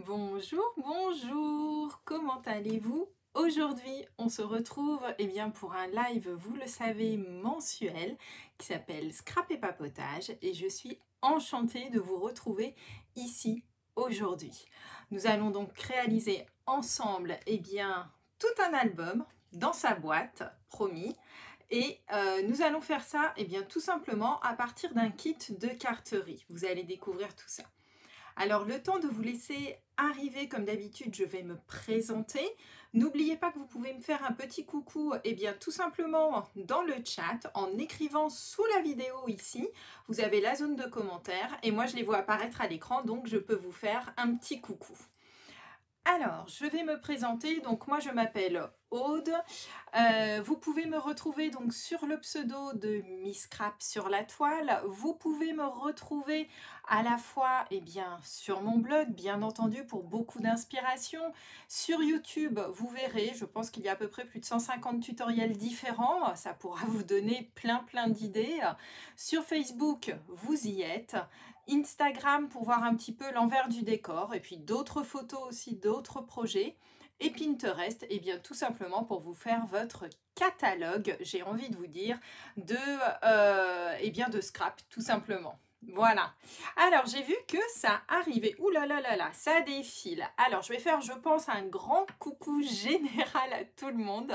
Bonjour, bonjour, comment allez-vous? Aujourd'hui, on se retrouve pour un live, vous le savez, mensuel qui s'appelle Scrap et Papotage et je suis enchantée de vous retrouver ici aujourd'hui. Nous allons donc réaliser ensemble tout un album dans sa boîte, promis. Et nous allons faire ça tout simplement à partir d'un kit de carterie. Vous allez découvrir tout ça. Alors, le temps de vous laisser arriver, comme d'habitude, je vais me présenter. N'oubliez pas que vous pouvez me faire un petit coucou, tout simplement dans le chat, en écrivant sous la vidéo ici. Vous avez la zone de commentaires et moi, je les vois apparaître à l'écran, donc je peux vous faire un petit coucou. Alors, je vais me présenter. Donc, moi, je m'appelle Aude. Vous pouvez me retrouver donc sur le pseudo de Miss Scrap sur la toile. Vous pouvez me retrouver à la fois sur mon blog, bien entendu, pour beaucoup d'inspiration. Sur YouTube, vous verrez, je pense qu'il y a à peu près plus de 150 tutoriels différents. Ça pourra vous donner plein d'idées. Sur Facebook, vous y êtes. Instagram pour voir un petit peu l'envers du décor et puis d'autres photos aussi, d'autres projets. Et Pinterest, tout simplement pour vous faire votre catalogue, j'ai envie de vous dire, de scrap, tout simplement. Voilà. Alors, j'ai vu que ça arrivait. Ouh là là là là, ça défile. Alors, je vais faire, je pense, un grand coucou général à tout le monde.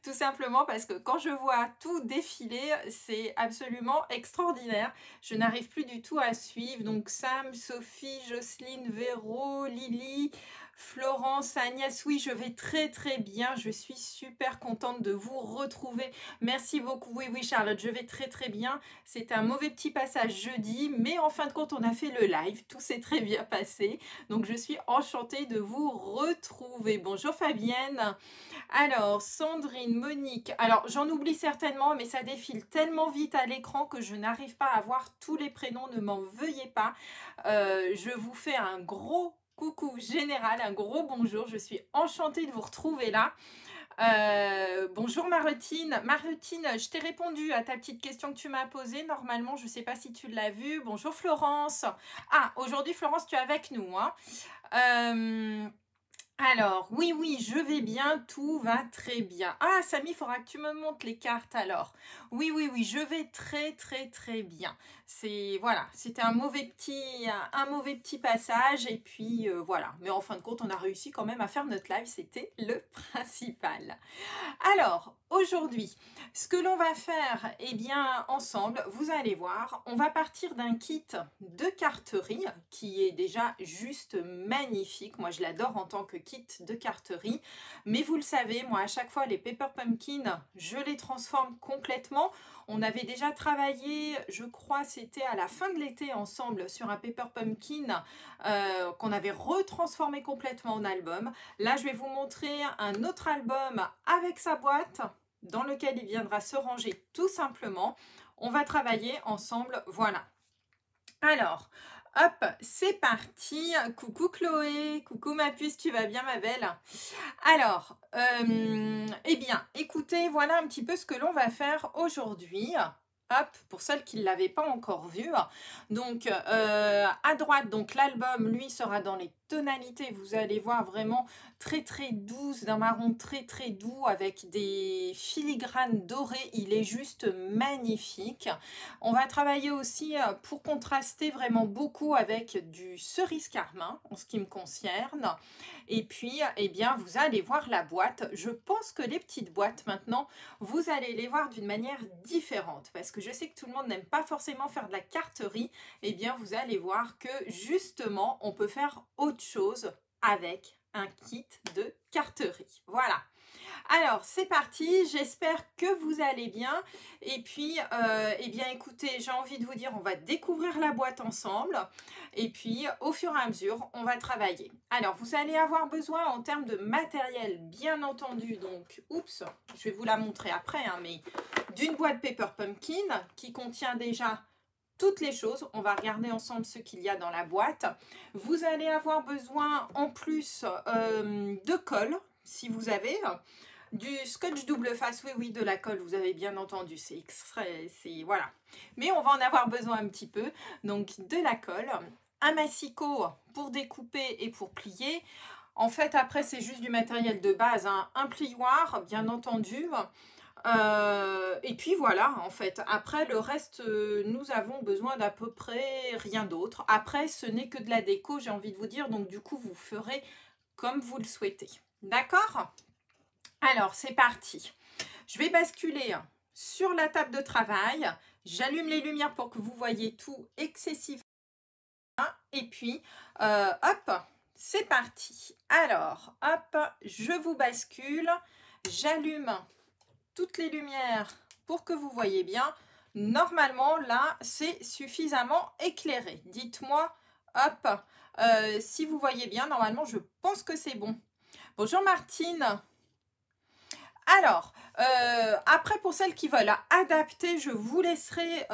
Tout simplement parce que quand je vois tout défiler, c'est absolument extraordinaire. Je n'arrive plus du tout à suivre. Donc, Sam, Sophie, Jocelyne, Véro, Lily, Florence, Agnès, oui, je vais très bien. Je suis super contente de vous retrouver. Merci beaucoup. Oui, Charlotte, je vais très bien. C'est un mauvais petit passage jeudi, mais en fin de compte, on a fait le live. Tout s'est très bien passé. Donc, je suis enchantée de vous retrouver. Bonjour Fabienne. Alors, Sandrine, Monique. Alors, j'en oublie certainement, mais ça défile tellement vite à l'écran que je n'arrive pas à voir tous les prénoms. Ne m'en veuillez pas. Je vous fais un gros coucou général, un gros bonjour. Je suis enchantée de vous retrouver là. Bonjour Martine. Martine, je t'ai répondu à ta petite question que tu m'as posée. Normalement, je ne sais pas si tu l'as vue. Bonjour Florence. Ah, aujourd'hui Florence, tu es avec nous. Hein. Alors, oui, je vais bien, tout va très bien. Ah, Samy, il faudra que tu me montres les cartes alors. Oui, je vais très bien. Voilà, c'était un mauvais petit passage et puis voilà. Mais en fin de compte, on a réussi quand même à faire notre live, c'était le principal. Alors, aujourd'hui, ce que l'on va faire, ensemble, vous allez voir, on va partir d'un kit de carterie qui est déjà juste magnifique. Moi, je l'adore en tant que kit de carterie. Mais vous le savez, moi, à chaque fois, les Paper Pumpkin, je les transforme complètement. On avait déjà travaillé, je crois, c'était à la fin de l'été ensemble sur un Paper Pumpkin qu'on avait retransformé complètement en album. Là, je vais vous montrer un autre album avec sa boîte dans lequel il viendra se ranger tout simplement. On va travailler ensemble, voilà. Alors, hop, c'est parti. Coucou Chloé, coucou ma puce, tu vas bien ma belle? Alors, écoutez, voilà un petit peu ce que l'on va faire aujourd'hui. Hop, pour celles qui ne l'avaient pas encore vu. Donc, à droite, donc l'album, lui, sera dans les tonalités, vous allez voir, vraiment très douce, d'un marron très doux avec des filigranes dorés. Il est juste magnifique. On va travailler aussi pour contraster vraiment beaucoup avec du cerise carmin en ce qui me concerne. Et puis, vous allez voir la boîte. Je pense que les petites boîtes maintenant, vous allez les voir d'une manière différente parce que je sais que tout le monde n'aime pas forcément faire de la carterie. Vous allez voir que justement, on peut faire autre chose avec un kit de carterie. Voilà. Alors, c'est parti. J'espère que vous allez bien. Et puis, écoutez, j'ai envie de vous dire, on va découvrir la boîte ensemble. Et puis, au fur et à mesure, on va travailler. Alors, vous allez avoir besoin en termes de matériel, bien entendu. Donc, oups, je vais vous la montrer après, hein, mais d'une boîte Paper Pumpkin qui contient déjà toutes les choses. On va regarder ensemble ce qu'il y a dans la boîte. Vous allez avoir besoin en plus de colle, si vous avez du scotch double face, oui, de la colle, vous avez bien entendu, c'est extrait, c'est voilà. Mais on va en avoir besoin un petit peu, donc de la colle. un massicot pour découper et pour plier. En fait, après, c'est juste du matériel de base, hein. Un plioir, bien entendu. Et puis voilà, en fait. Après, le reste, nous avons besoin d'à peu près rien d'autre. Après, ce n'est que de la déco, j'ai envie de vous dire. Donc, du coup, vous ferez comme vous le souhaitez. D'accord? Alors, c'est parti. Je vais basculer sur la table de travail. J'allume les lumières pour que vous voyez tout excessivement. Et puis, hop, c'est parti. Alors, hop, je vous bascule. J'allume toutes les lumières pour que vous voyez bien. Normalement, là, c'est suffisamment éclairé. Dites-moi, hop, si vous voyez bien. Normalement, je pense que c'est bon. Bonjour Martine. Alors, après pour celles qui veulent adapter, je vous laisserai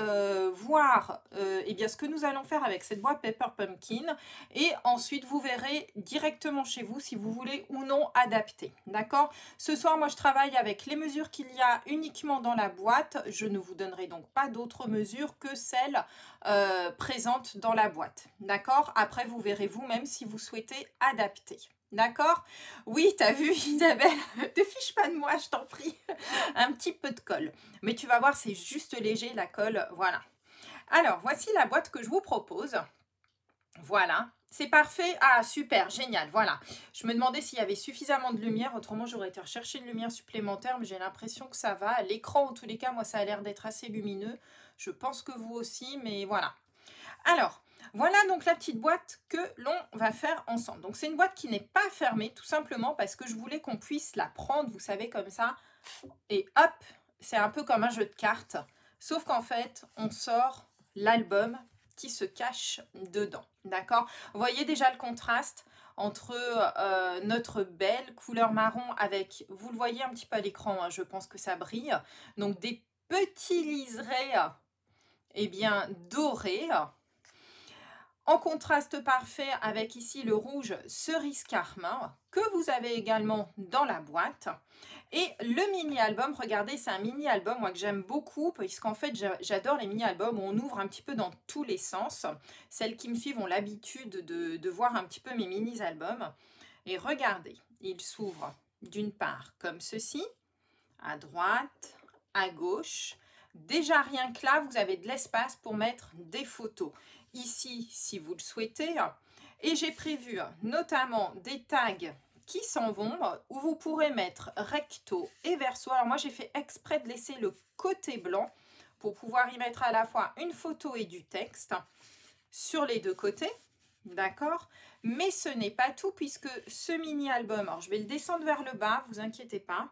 voir eh bien, ce que nous allons faire avec cette boîte Pepper Pumpkin. Et ensuite, vous verrez directement chez vous si vous voulez ou non adapter. D'accord? Ce soir, moi, je travaille avec les mesures qu'il y a uniquement dans la boîte. Je ne vous donnerai donc pas d'autres mesures que celles présentes dans la boîte. D'accord? Après, vous verrez vous-même si vous souhaitez adapter. D'accord? Oui, t'as vu Isabelle, te fiche pas de moi, je t'en prie. Un petit peu de colle. Mais tu vas voir, c'est juste léger la colle, voilà. Alors, voici la boîte que je vous propose. Voilà, c'est parfait. Ah, super, génial, voilà. Je me demandais s'il y avait suffisamment de lumière, autrement j'aurais été rechercher une lumière supplémentaire, mais j'ai l'impression que ça va. L'écran, en tous les cas, moi, ça a l'air d'être assez lumineux. Je pense que vous aussi, mais voilà. Alors, voilà donc la petite boîte que l'on va faire ensemble. Donc, c'est une boîte qui n'est pas fermée, tout simplement parce que je voulais qu'on puisse la prendre, vous savez, comme ça. Et hop, c'est un peu comme un jeu de cartes. Sauf qu'en fait, on sort l'album qui se cache dedans. D'accord? Vous voyez déjà le contraste entre notre belle couleur marron avec, vous le voyez un petit peu à l'écran, hein, je pense que ça brille. Donc, des petits liserés, eh bien, dorés. En contraste parfait avec ici le rouge cerise carmin que vous avez également dans la boîte. Et le mini-album, regardez, c'est un mini-album moi que j'aime beaucoup puisqu'en fait j'adore les mini-albums où on ouvre un petit peu dans tous les sens. Celles qui me suivent ont l'habitude de voir un petit peu mes mini-albums. Et regardez, il s'ouvre d'une part comme ceci, à droite, à gauche. Déjà rien que là, vous avez de l'espace pour mettre des photos. Ici, si vous le souhaitez. Et j'ai prévu notamment des tags qui s'en vont, où vous pourrez mettre recto et verso. Alors moi, j'ai fait exprès de laisser le côté blanc pour pouvoir y mettre à la fois une photo et du texte sur les deux côtés. D'accord? Mais ce n'est pas tout puisque ce mini-album, alors je vais le descendre vers le bas, vous inquiétez pas.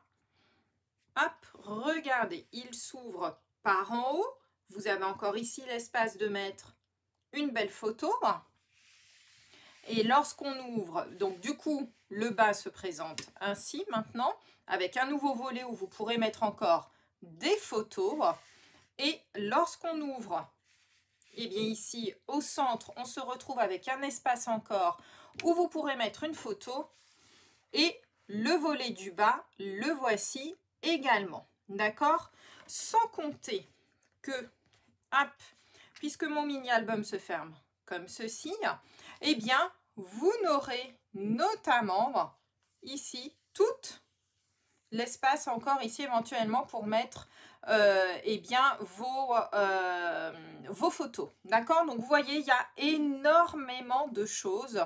Hop, regardez, il s'ouvre par en haut. Vous avez encore ici l'espace de mettre une belle photo. Et lorsqu'on ouvre, donc du coup, le bas se présente ainsi maintenant, avec un nouveau volet où vous pourrez mettre encore des photos. Et lorsqu'on ouvre, eh bien ici, au centre, on se retrouve avec un espace encore où vous pourrez mettre une photo. Et le volet du bas, le voici également. D'accord? Sans compter que, hop, puisque mon mini-album se ferme comme ceci, eh bien, vous n'aurez notamment ici tout l'espace encore ici éventuellement pour mettre eh bien, vos photos. D'accord? Donc, vous voyez, il y a énormément de choses.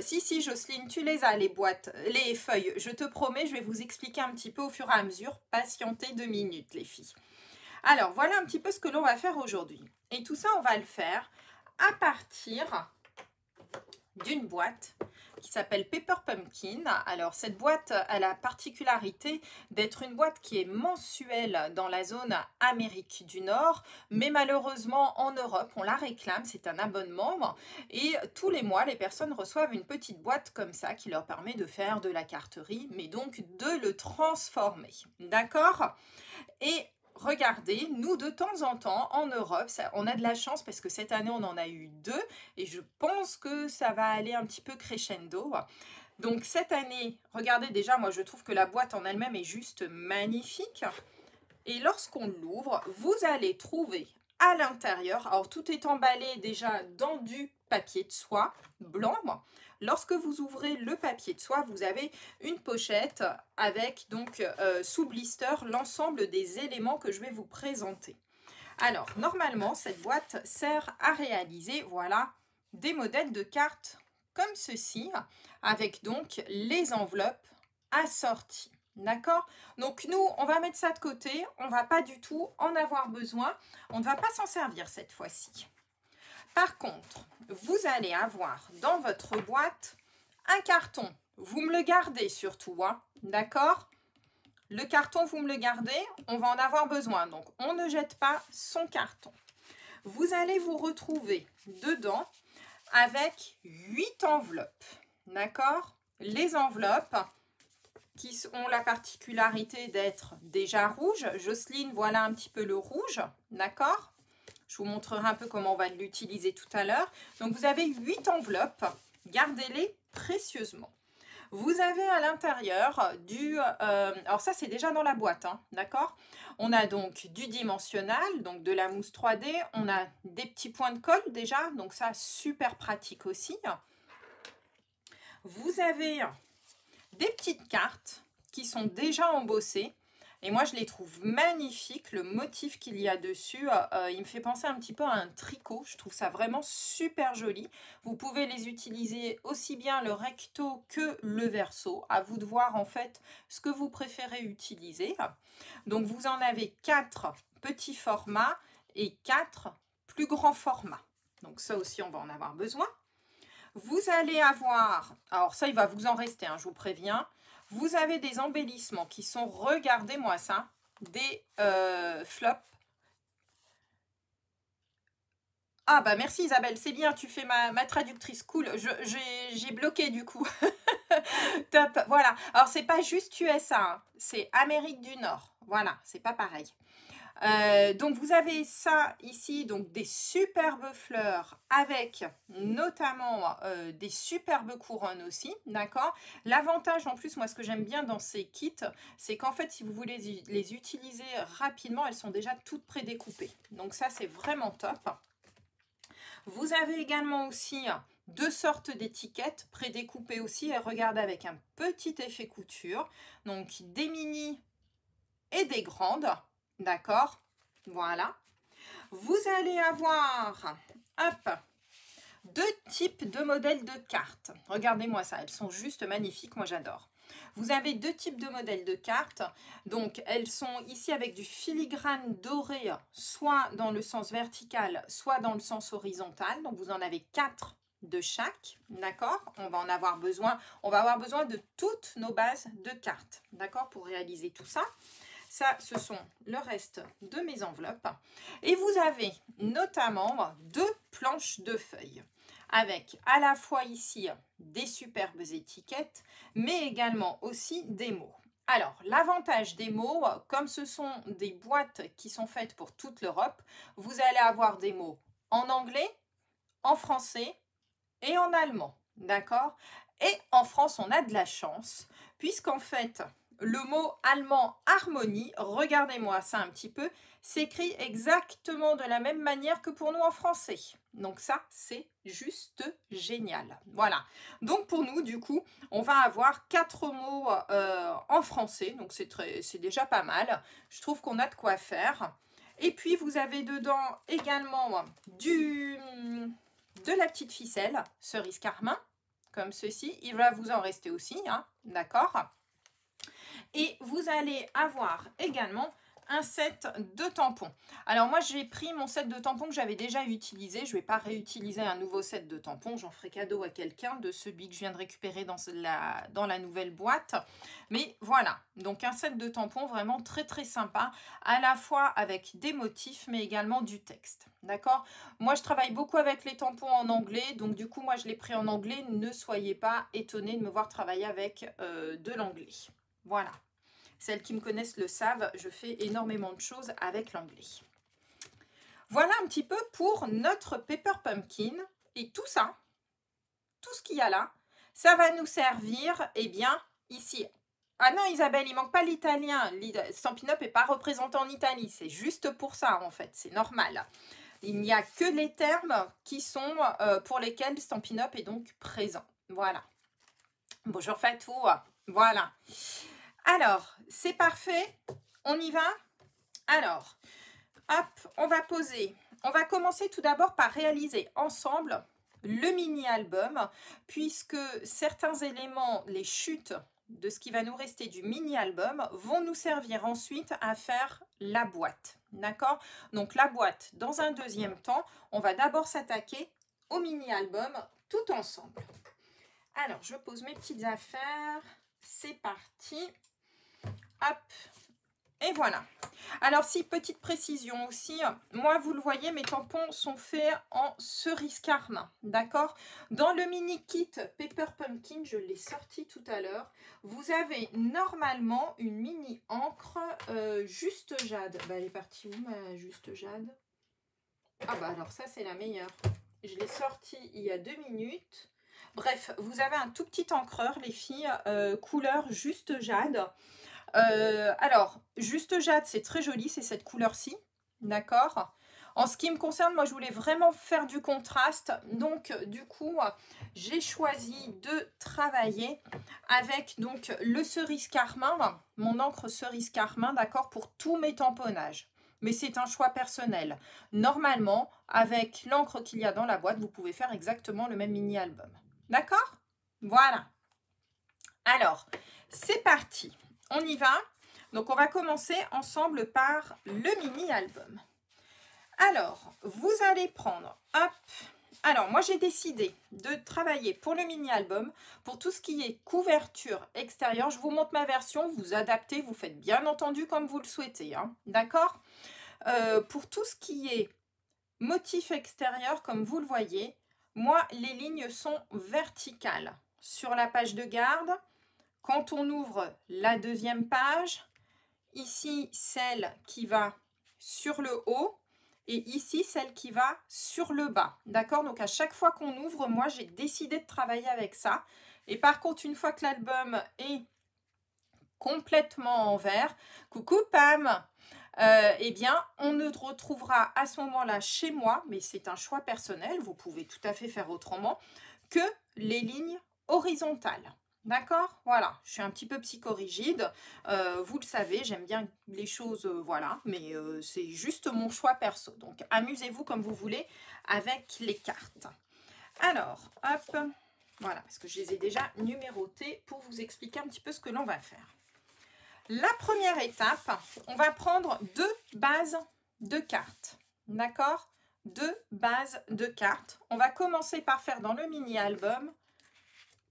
Si, Jocelyne, tu les as, les boîtes, les feuilles. Je te promets, je vais vous expliquer un petit peu au fur et à mesure. Patientez 2 minutes, les filles. Alors, voilà un petit peu ce que l'on va faire aujourd'hui. Et tout ça, on va le faire à partir d'une boîte qui s'appelle Pepper Pumpkin. Alors cette boîte a la particularité d'être une boîte qui est mensuelle dans la zone Amérique du Nord, mais malheureusement en Europe on la réclame, c'est un abonnement et tous les mois les personnes reçoivent une petite boîte comme ça qui leur permet de faire de la carterie, mais donc de le transformer. D'accord? Et regardez, nous de temps en temps en Europe, on a de la chance parce que cette année on en a eu 2 et je pense que ça va aller un petit peu crescendo. Donc cette année, regardez déjà, moi je trouve que la boîte en elle-même est juste magnifique. Et lorsqu'on l'ouvre, vous allez trouver à l'intérieur, alors tout est emballé déjà dans du papier de soie blanc. Lorsque vous ouvrez le papier de soie, vous avez une pochette avec donc sous blister l'ensemble des éléments que je vais vous présenter. Alors, normalement, cette boîte sert à réaliser, voilà, des modèles de cartes comme ceci, avec donc les enveloppes assorties. D'accord? Donc, nous, on va mettre ça de côté. On ne va pas du tout en avoir besoin. On ne va pas s'en servir cette fois-ci. Par contre, vous allez avoir dans votre boîte un carton. Vous me le gardez surtout, hein? D'accord? Le carton, vous me le gardez, on va en avoir besoin. Donc, on ne jette pas son carton. Vous allez vous retrouver dedans avec 8 enveloppes. D'accord? Les enveloppes qui ont la particularité d'être déjà rouges. Jocelyne, voilà un petit peu le rouge. D'accord? Je vous montrerai un peu comment on va l'utiliser tout à l'heure. Donc, vous avez 8 enveloppes. Gardez-les précieusement. Vous avez à l'intérieur du... alors ça, c'est déjà dans la boîte, hein, d'accord? On a donc du dimensionnel, donc de la mousse 3D. On a des petits points de colle déjà, donc ça, super pratique aussi. Vous avez des petites cartes qui sont déjà embossées. Et moi, je les trouve magnifiques. Le motif qu'il y a dessus, il me fait penser un petit peu à un tricot. Je trouve ça vraiment super joli. Vous pouvez les utiliser aussi bien le recto que le verso. À vous de voir en fait ce que vous préférez utiliser. Donc, vous en avez 4 petits formats et 4 plus grands formats. Donc, ça aussi, on va en avoir besoin. Vous allez avoir, alors ça, il va vous en rester, hein, je vous préviens. Vous avez des embellissements qui sont, regardez-moi ça, des flops. Ah bah merci Isabelle, c'est bien, tu fais ma traductrice, cool. J'ai bloqué du coup. Top, voilà. Alors c'est pas juste USA, hein, c'est Amérique du Nord. Voilà, c'est pas pareil. Donc vous avez ça ici, donc des superbes fleurs avec notamment des superbes couronnes aussi, d'accord? L'avantage en plus, moi ce que j'aime bien dans ces kits, c'est qu'en fait si vous voulez les utiliser rapidement, elles sont déjà toutes prédécoupées. Donc ça c'est vraiment top. Vous avez également aussi 2 sortes d'étiquettes prédécoupées aussi et regardez avec un petit effet couture. Donc des mini et des grandes. D'accord? Voilà. Vous allez avoir, hop, 2 types de modèles de cartes. Regardez-moi ça, elles sont juste magnifiques, moi j'adore. Vous avez 2 types de modèles de cartes. Donc, elles sont ici avec du filigrane doré, soit dans le sens vertical, soit dans le sens horizontal. Donc, vous en avez 4 de chaque, d'accord? On va en avoir besoin. On va avoir besoin de toutes nos bases de cartes, d'accord? Pour réaliser tout ça. Ça, ce sont le reste de mes enveloppes. Et vous avez notamment 2 planches de feuilles avec à la fois ici des superbes étiquettes, mais également aussi des mots. Alors, l'avantage des mots, comme ce sont des boîtes qui sont faites pour toute l'Europe, vous allez avoir des mots en anglais, en français et en allemand. D'accord? Et en France, on a de la chance, puisqu'en fait, le mot allemand harmonie, regardez-moi ça un petit peu, s'écrit exactement de la même manière que pour nous en français. Donc ça, c'est juste génial. Voilà. Donc pour nous, du coup, on va avoir 4 mots en français. Donc c'est déjà pas mal. Je trouve qu'on a de quoi faire. Et puis, vous avez dedans également de la petite ficelle, cerise carmin, comme ceci. Il va vous en rester aussi, hein, d'accord? Et vous allez avoir également un set de tampons. Alors moi, j'ai pris mon set de tampons que j'avais déjà utilisé. Je ne vais pas réutiliser un nouveau set de tampons. J'en ferai cadeau à quelqu'un de celui que je viens de récupérer dans la nouvelle boîte. Mais voilà, donc un set de tampons vraiment très très sympa, à la fois avec des motifs, mais également du texte. D'accord? Moi, je travaille beaucoup avec les tampons en anglais. Donc du coup, moi, je l'ai pris en anglais. Ne soyez pas étonnés de me voir travailler avec de l'anglais. Voilà. Celles qui me connaissent le savent, je fais énormément de choses avec l'anglais. Voilà un petit peu pour notre Paper Pumpkin. Et tout ça, tout ce qu'il y a là, ça va nous servir, eh bien, ici, Ah non, Isabelle, il manque pas l'italien. Stampin' Up n'est pas représenté en Italie. C'est juste pour ça, en fait. C'est normal. Il n'y a que les termes qui sont pour lesquels Stampin' Up est donc présent. Voilà. Bonjour Fatou. Voilà. Alors, c'est parfait. On y va? Alors, hop, on va poser. On va commencer tout d'abord par réaliser ensemble le mini-album, puisque certains éléments, les chutes de ce qui va nous rester du mini-album, vont nous servir ensuite à faire la boîte. D'accord? Donc la boîte, dans un deuxième temps, on va d'abord s'attaquer au mini-album tout ensemble. Alors, je pose mes petites affaires. C'est parti. Hop. Et voilà. Alors, si, petite précision aussi, moi, vous le voyez, mes tampons sont faits en cerise carmin, d'accord? Dans le mini kit Paper Pumpkin, je l'ai sorti tout à l'heure, vous avez normalement une mini encre juste jade. Bah, elle est partie où, ma juste jade? Ah bah alors ça, c'est la meilleure. Je l'ai sortie il y a 2 minutes. Bref, vous avez un tout petit encreur, les filles, couleur juste jade. Alors, juste jade, c'est très joli, c'est cette couleur-ci, d'accord? En ce qui me concerne, moi, je voulais vraiment faire du contraste. Donc, du coup, j'ai choisi de travailler avec donc le cerise carmin, mon encre cerise carmin, d'accord, pour tous mes tamponnages. Mais c'est un choix personnel. Normalement, avec l'encre qu'il y a dans la boîte, vous pouvez faire exactement le même mini-album. D'accord? Voilà. Alors, c'est parti. On y va. Donc, on va commencer ensemble par le mini-album. Alors, vous allez prendre, hop. Alors, moi, j'ai décidé de travailler pour le mini-album, pour tout ce qui est couverture extérieure. Je vous montre ma version, vous adaptez, vous faites bien entendu comme vous le souhaitez. Hein, d'accord? Pour tout ce qui est motif extérieur, comme vous le voyez, moi, les lignes sont verticales. Sur la page de garde, quand on ouvre la deuxième page, ici, celle qui va sur le haut et ici, celle qui va sur le bas. D'accord? Donc, à chaque fois qu'on ouvre, moi, j'ai décidé de travailler avec ça. Et par contre, une fois que l'album est complètement en vert, coucou Pam, eh bien, on ne retrouvera à ce moment-là chez moi, mais c'est un choix personnel, vous pouvez tout à fait faire autrement, que les lignes horizontales. D'accord? Voilà, je suis un petit peu psychorigide, vous le savez, j'aime bien les choses, voilà, mais c'est juste mon choix perso. Donc, amusez-vous comme vous voulez avec les cartes. Alors, hop, voilà, parce que je les ai déjà numérotées pour vous expliquer un petit peu ce que l'on va faire. La première étape, on va prendre 2 bases de cartes. D'accord? 2 bases de cartes. On va commencer par faire dans le mini-album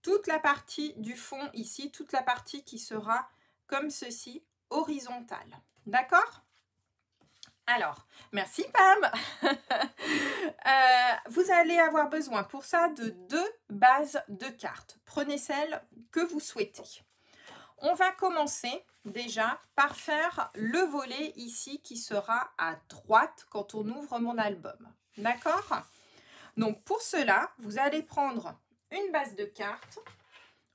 toute la partie du fond ici, toute la partie qui sera comme ceci, horizontale. D'accord? Alors, merci Pam. Vous allez avoir besoin pour ça de 2 bases de cartes. Prenez celle que vous souhaitez. On va commencer déjà par faire le volet ici qui sera à droite quand on ouvre mon album. D'accord? Donc pour cela, vous allez prendre une base de cartes.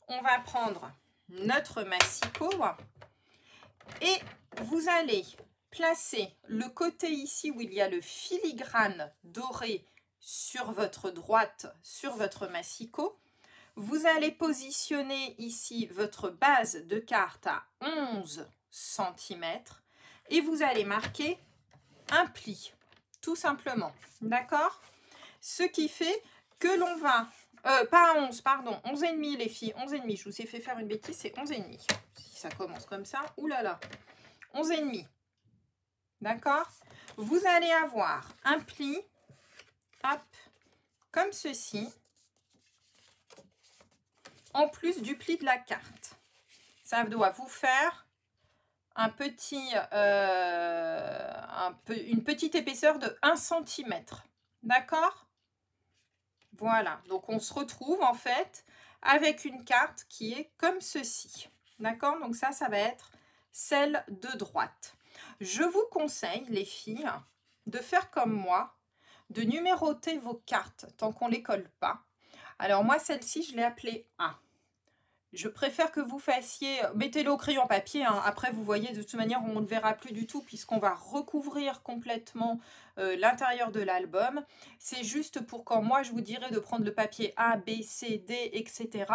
On va prendre notre massicot et vous allez placer le côté ici où il y a le filigrane doré sur votre droite, sur votre massicot. Vous allez positionner ici votre base de carte à 11 cm et vous allez marquer un pli, tout simplement. D'accord? Ce qui fait que l'on va... pas à 11, pardon, 11,5 les filles, 11,5. Je vous ai fait faire une bêtise, c'est 11,5. Si ça commence comme ça, oulala, 11,5. D'accord? Vous allez avoir un pli, hop, comme ceci, en plus du pli de la carte. Ça doit vous faire un petit, une petite épaisseur de 1 cm. D'accord? Voilà, donc on se retrouve en fait avec une carte qui est comme ceci. D'accord? Donc ça va être celle de droite. Je vous conseille, les filles, de faire comme moi, de numéroter vos cartes tant qu'on ne les colle pas. Alors moi, celle-ci, je l'ai appelée A. Je préfère que vous fassiez, mettez-le au crayon papier, hein. Après vous voyez de toute manière on ne verra plus du tout puisqu'on va recouvrir complètement l'intérieur de l'album. C'est juste pour quand moi je vous dirai de prendre le papier A, B, C, D, etc.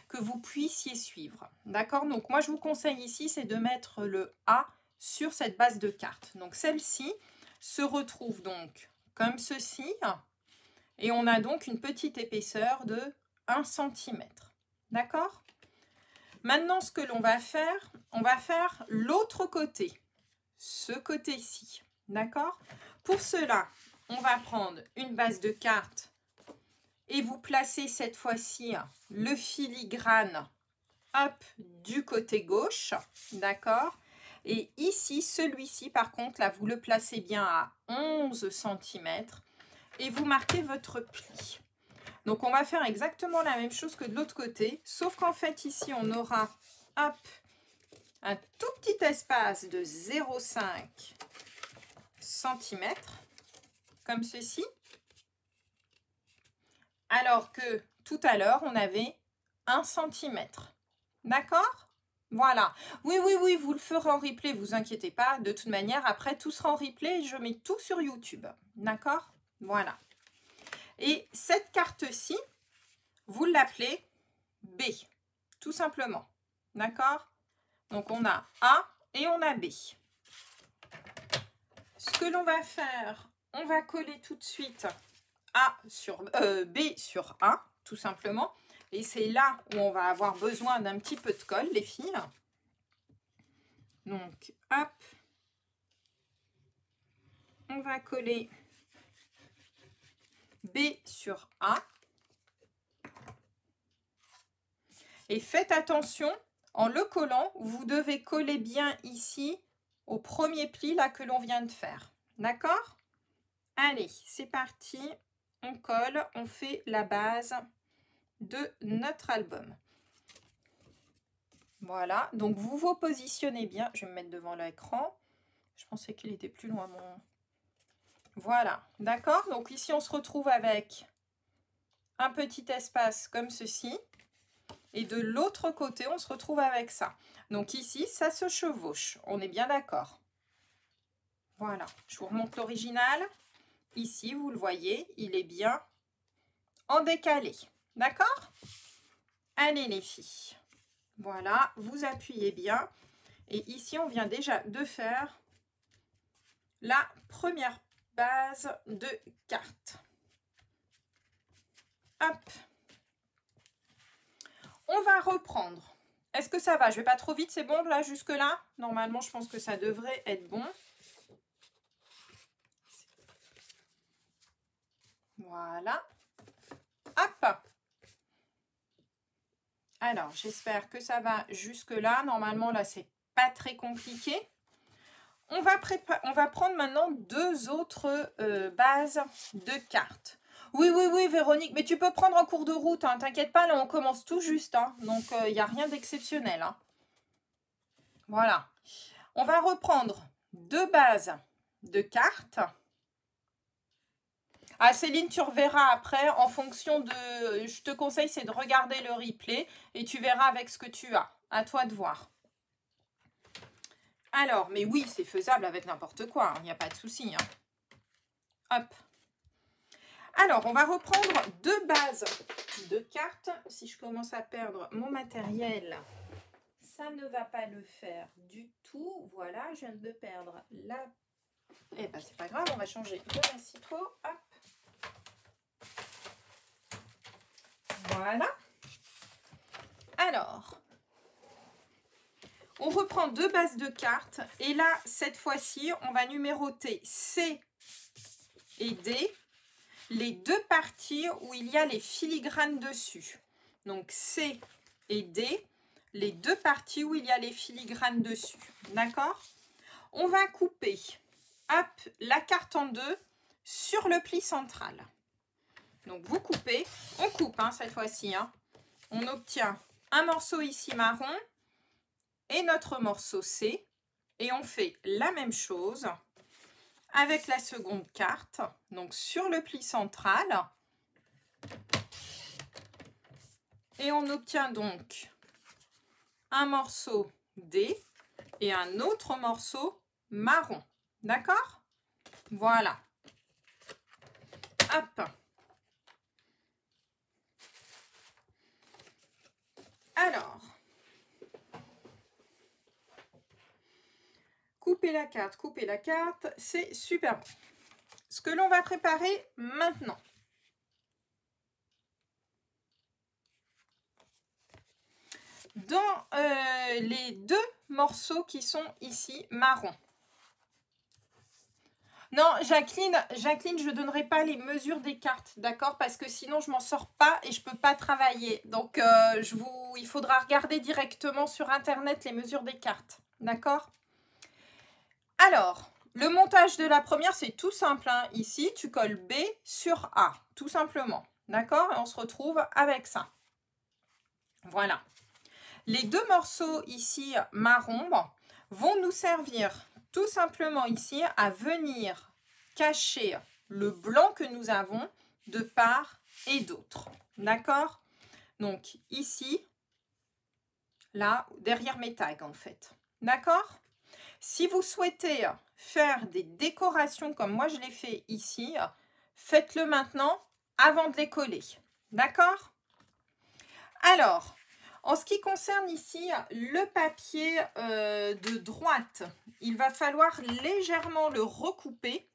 que vous puissiez suivre. D'accord? Donc moi je vous conseille ici c'est de mettre le A sur cette base de carte. Donc celle-ci se retrouve donc comme ceci et on a donc une petite épaisseur de 1 cm. D'accord? Maintenant, ce que l'on va faire, on va faire l'autre côté, ce côté-ci, d'accord? Pour cela, on va prendre une base de carte et vous placez cette fois-ci le filigrane, hop, du côté gauche, d'accord? Et ici, celui-ci, par contre, là, vous le placez bien à 11 cm et vous marquez votre pli. Donc, on va faire exactement la même chose que de l'autre côté, sauf qu'en fait, ici, on aura, hop, un tout petit espace de 0,5 cm, comme ceci, alors que tout à l'heure, on avait 1 cm. D'accord? Voilà. Oui, oui, oui, vous le ferez en replay, vous inquiétez pas. De toute manière, après, tout sera en replay et je mets tout sur YouTube. D'accord? Voilà. Et cette carte-ci, vous l'appelez B, tout simplement. D'accord? Donc, on a A et on a B. Ce que l'on va faire, on va coller tout de suite B sur A, tout simplement. Et c'est là où on va avoir besoin d'un petit peu de colle, les filles. Donc, hop. On va coller B sur A. Et faites attention, en le collant, vous devez coller bien ici au premier pli là que l'on vient de faire. D'accord? Allez, c'est parti. On colle, on fait la base de notre album. Voilà, donc vous vous positionnez bien. Je vais me mettre devant l'écran. Je pensais qu'il était plus loin mon... Voilà, d'accord? Donc ici, on se retrouve avec un petit espace comme ceci. Et de l'autre côté, on se retrouve avec ça. Donc ici, ça se chevauche. On est bien d'accord? Voilà, je vous remonte l'original. Ici, vous le voyez, il est bien en décalé. D'accord? Allez les filles. Voilà, vous appuyez bien. Et ici, on vient déjà de faire la première base de carte. Hop. On va reprendre. Est-ce que ça va? Je vais pas trop vite, c'est bon là jusque-là? Normalement, je pense que ça devrait être bon. Voilà. Hop. Alors, j'espère que ça va jusque-là. Normalement, là, c'est pas très compliqué. On va prendre maintenant deux autres bases de cartes. Oui, oui, oui, Véronique, mais tu peux prendre en cours de route, hein, t'inquiète pas, là, on commence tout juste, hein, donc il n'y a rien d'exceptionnel. Hein. Voilà. On va reprendre deux bases de cartes. Ah, Céline, tu reverras après, en fonction de... Je te conseille, c'est de regarder le replay et tu verras avec ce que tu as. À toi de voir. Alors, mais oui, c'est faisable avec n'importe quoi, il n'y a pas de souci. Hein. Hop. Alors, on va reprendre deux bases de cartes. Si je commence à perdre mon matériel, ça ne va pas le faire du tout. Voilà, je viens de perdre la... Eh ben, c'est pas grave, on va changer de massicot. Hop. Voilà. Alors, on reprend deux bases de cartes. Et là, cette fois-ci, on va numéroter C et D. Les deux parties où il y a les filigranes dessus. Donc C et D, les deux parties où il y a les filigranes dessus. D'accord? On va couper hop, la carte en deux sur le pli central. Donc vous coupez, on coupe hein, cette fois-ci. Hein. On obtient un morceau ici marron et notre morceau C. Et on fait la même chose avec la seconde carte, donc sur le pli central. Et on obtient donc un morceau D et un autre morceau marron. D'accord? Voilà. Hop. Alors, couper la carte, c'est super bon. Ce que l'on va préparer maintenant. Dans les deux morceaux qui sont ici marron. Non, Jacqueline, je ne donnerai pas les mesures des cartes, d'accord? Parce que sinon, je m'en sors pas et je ne peux pas travailler. Donc, il faudra regarder directement sur Internet les mesures des cartes, d'accord? Alors, le montage de la première, c'est tout simple. Hein. Ici, tu colles B sur A, tout simplement, d'accord? Et on se retrouve avec ça. Voilà. Les deux morceaux ici marron vont nous servir tout simplement ici à venir cacher le blanc que nous avons de part et d'autre. D'accord? Donc ici, là, derrière mes tags en fait. D'accord? Si vous souhaitez faire des décorations comme moi je l'ai fait ici, faites-le maintenant avant de les coller. D'accord? Alors, en ce qui concerne ici le papier de droite, il va falloir légèrement le recouper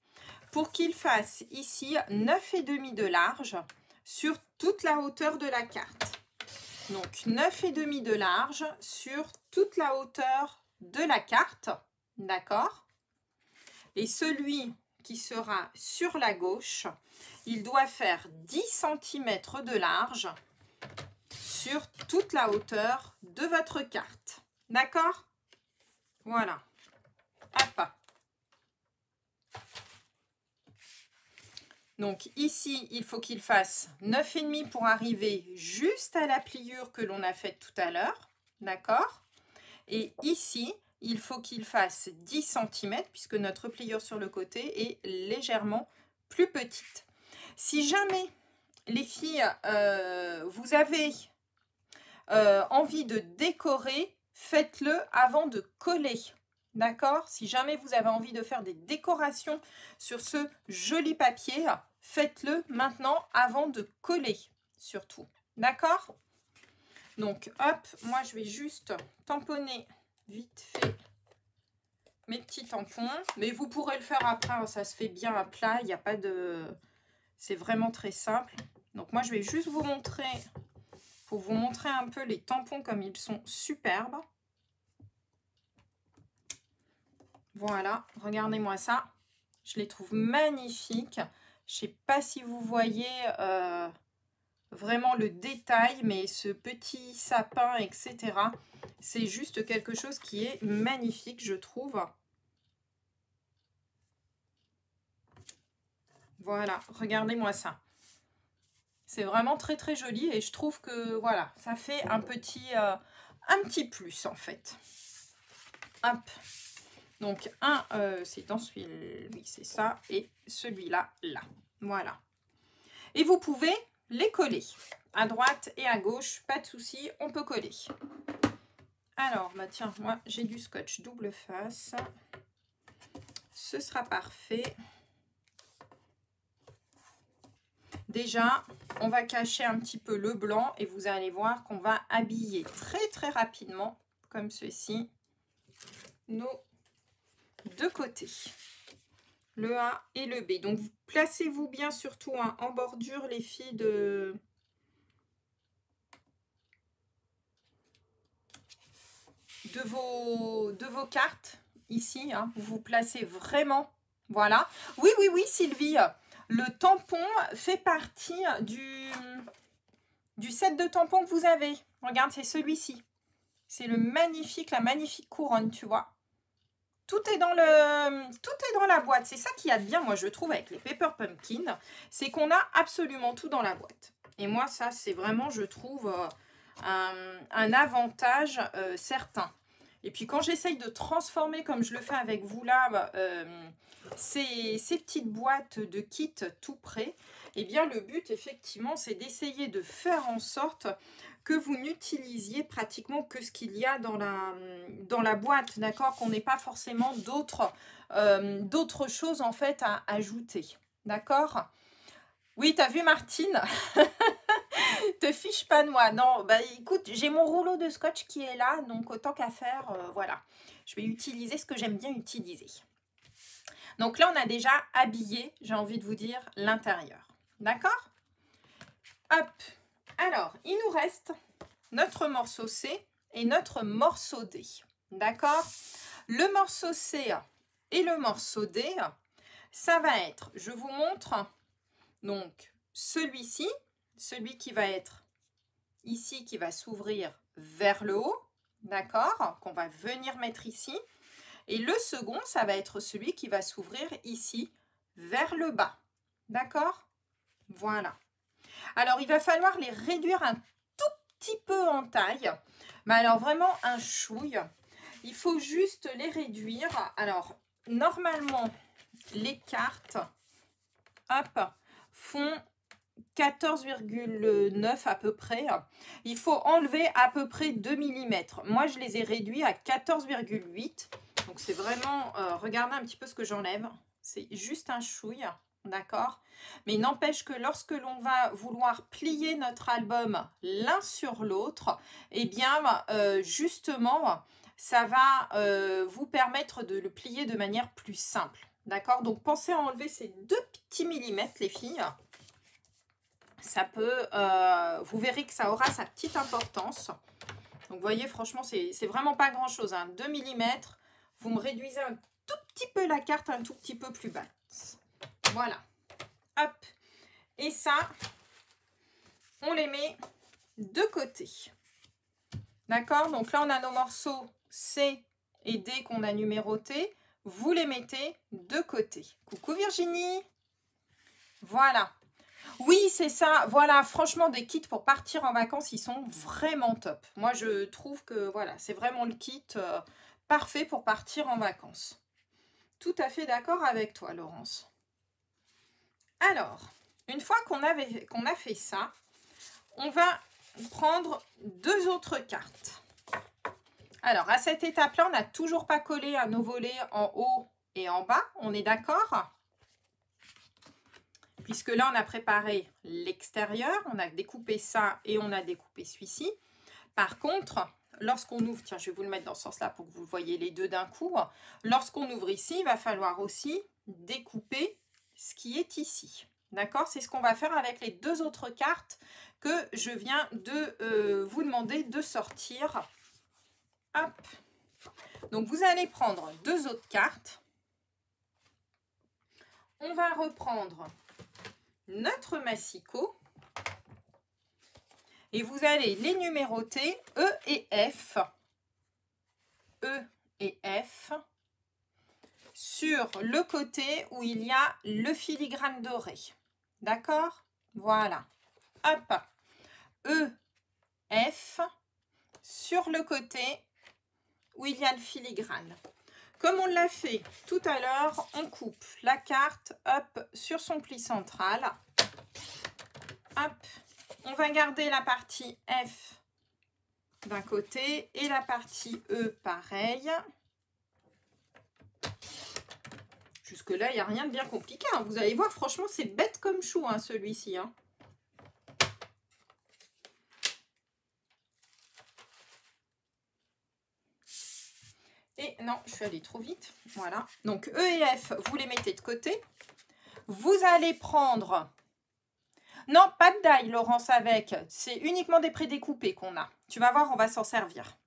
pour qu'il fasse ici 9,5 de large sur toute la hauteur de la carte. Donc 9,5 de large sur toute la hauteur de la carte, d'accord? Et celui qui sera sur la gauche, il doit faire 10 cm de large sur toute la hauteur de votre carte. D'accord? Voilà. Hop. Donc ici, il faut qu'il fasse 9,5 pour arriver juste à la pliure que l'on a faite tout à l'heure. D'accord? Et ici, il faut qu'il fasse 10 cm puisque notre pliure sur le côté est légèrement plus petite. Si jamais, les filles, vous avez envie de décorer, faites-le avant de coller. D'accord? Si jamais vous avez envie de faire des décorations sur ce joli papier, faites-le maintenant avant de coller, surtout. D'accord? Donc, hop, moi je vais juste tamponner vite fait mes petits tampons. Mais vous pourrez le faire après, ça se fait bien à plat, il n'y a pas de... C'est vraiment très simple. Donc moi je vais juste vous montrer... Pour vous montrer un peu les tampons comme ils sont superbes. Voilà, regardez-moi ça. Je les trouve magnifiques. Je ne sais pas si vous voyez vraiment le détail, mais ce petit sapin, etc. C'est juste quelque chose qui est magnifique, je trouve. Voilà, regardez-moi ça. C'est vraiment très très joli et je trouve que voilà, ça fait un petit plus en fait. Hop. Donc c'est dans celui-là, oui c'est ça, et celui-là, là. Voilà. Et vous pouvez les coller à droite et à gauche, pas de souci, on peut coller. Alors, bah tiens, moi j'ai du scotch double face. Ce sera parfait. Déjà, on va cacher un petit peu le blanc et vous allez voir qu'on va habiller très très rapidement, comme ceci, nos deux côtés, le A et le B. Donc, placez-vous bien surtout en bordure, les filles, de vos cartes, ici. Hein, vous vous placez vraiment, voilà. Oui, oui, oui, Sylvie. Le tampon fait partie du set de tampons que vous avez. Regarde, c'est celui-ci. C'est la magnifique couronne, tu vois. Tout est dans la boîte. C'est ça qui a de bien, moi, je trouve, avec les Paper Pumpkin. C'est qu'on a absolument tout dans la boîte. Et moi, ça, c'est vraiment, je trouve, un avantage certain. Et puis, quand j'essaye de transformer, comme je le fais avec vous là, ces petites boîtes de kit tout prêt, eh bien le but effectivement c'est d'essayer de faire en sorte que vous n'utilisiez pratiquement que ce qu'il y a dans la boîte, d'accord, qu'on n'ait pas forcément d'autres choses en fait à ajouter, d'accord. Oui, t'as vu Martine? Te fiche pas de moi. Non, bah écoute, j'ai mon rouleau de scotch qui est là, donc autant qu'à faire, voilà. Je vais utiliser ce que j'aime bien utiliser. Donc là, on a déjà habillé, j'ai envie de vous dire, l'intérieur. D'accord? Hop. Alors, il nous reste notre morceau C et notre morceau D. D'accord? Le morceau C et le morceau D, ça va être, je vous montre, donc celui-ci, celui qui va être ici, qui va s'ouvrir vers le haut, d'accord, qu'on va venir mettre ici. Et le second, ça va être celui qui va s'ouvrir ici, vers le bas, d'accord. Voilà. Alors, il va falloir les réduire un tout petit peu en taille, mais alors vraiment un chouille. Il faut juste les réduire. Alors, normalement, les cartes, hop, font 14,9 à peu près. Il faut enlever à peu près 2 mm. Moi, je les ai réduits à 14,8. Donc, c'est vraiment... regardez un petit peu ce que j'enlève. C'est juste un chouille, d'accord? Mais il n'empêche que lorsque l'on va vouloir plier notre album l'un sur l'autre, eh bien, justement, ça va vous permettre de le plier de manière plus simple, d'accord? Donc, pensez à enlever ces 2 petits millimètres, les filles. Ça peut, vous verrez que ça aura sa petite importance. Donc, vous voyez, franchement, c'est vraiment pas grand-chose. Hein. 2 mm, vous me réduisez un tout petit peu la carte, un tout petit peu plus basse. Voilà. Hop. Et ça, on les met de côté. D'accord? Donc là, on a nos morceaux C et D qu'on a numérotés. Vous les mettez de côté. Coucou Virginie. Voilà. Oui, c'est ça. Voilà, franchement, des kits pour partir en vacances, ils sont vraiment top. Moi, je trouve que voilà, c'est vraiment le kit parfait pour partir en vacances. Tout à fait d'accord avec toi, Laurence. Alors, une fois qu'on a fait ça, on va prendre 2 autres cartes. Alors, à cette étape-là, on n'a toujours pas collé à nos volets en haut et en bas. On est d'accord ? Puisque là, on a préparé l'extérieur, on a découpé ça et on a découpé celui-ci. Par contre, lorsqu'on ouvre, tiens, je vais vous le mettre dans ce sens-là pour que vous voyez les deux d'un coup. Lorsqu'on ouvre ici, il va falloir aussi découper ce qui est ici. D'accord? C'est ce qu'on va faire avec les 2 autres cartes que je viens de vous demander de sortir. Hop. Donc, vous allez prendre 2 autres cartes. On va reprendre notre massicot et vous allez les numéroter E et F. E et F sur le côté où il y a le filigrane doré. D'accord? Voilà. Hop. E, F sur le côté où il y a le filigrane. Comme on l'a fait tout à l'heure, on coupe la carte hop, sur son pli central. Hop, on va garder la partie F d'un côté et la partie E pareil. Jusque-là, il n'y a rien de bien compliqué. Hein. Vous allez voir, franchement, c'est bête comme chou, hein, celui-ci. Hein. Et non, je suis allée trop vite. Voilà. Donc, E et F, vous les mettez de côté. Vous allez prendre... Non, pas de die, Laurence, avec. C'est uniquement des prédécoupés qu'on a. Tu vas voir, on va s'en servir.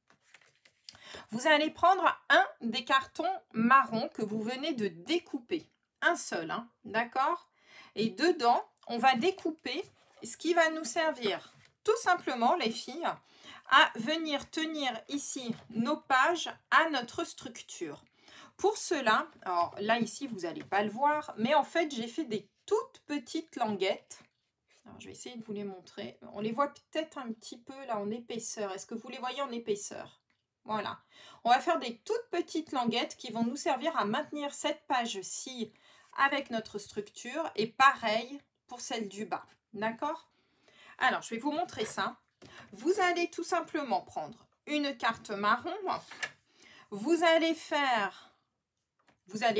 Vous allez prendre un des cartons marron que vous venez de découper. Un seul, hein, d'accord? Et dedans, on va découper ce qui va nous servir, tout simplement, les filles, à venir tenir ici nos pages à notre structure. Pour cela, alors là, ici, vous n'allez pas le voir, mais en fait, j'ai fait des toutes petites languettes. Alors, je vais essayer de vous les montrer. On les voit peut-être un petit peu là en épaisseur. Est-ce que vous les voyez en épaisseur? Voilà. On va faire des toutes petites languettes qui vont nous servir à maintenir cette page-ci avec notre structure. Et pareil pour celle du bas. D'accord? Alors, je vais vous montrer ça. Vous allez tout simplement prendre une carte marron. Vous allez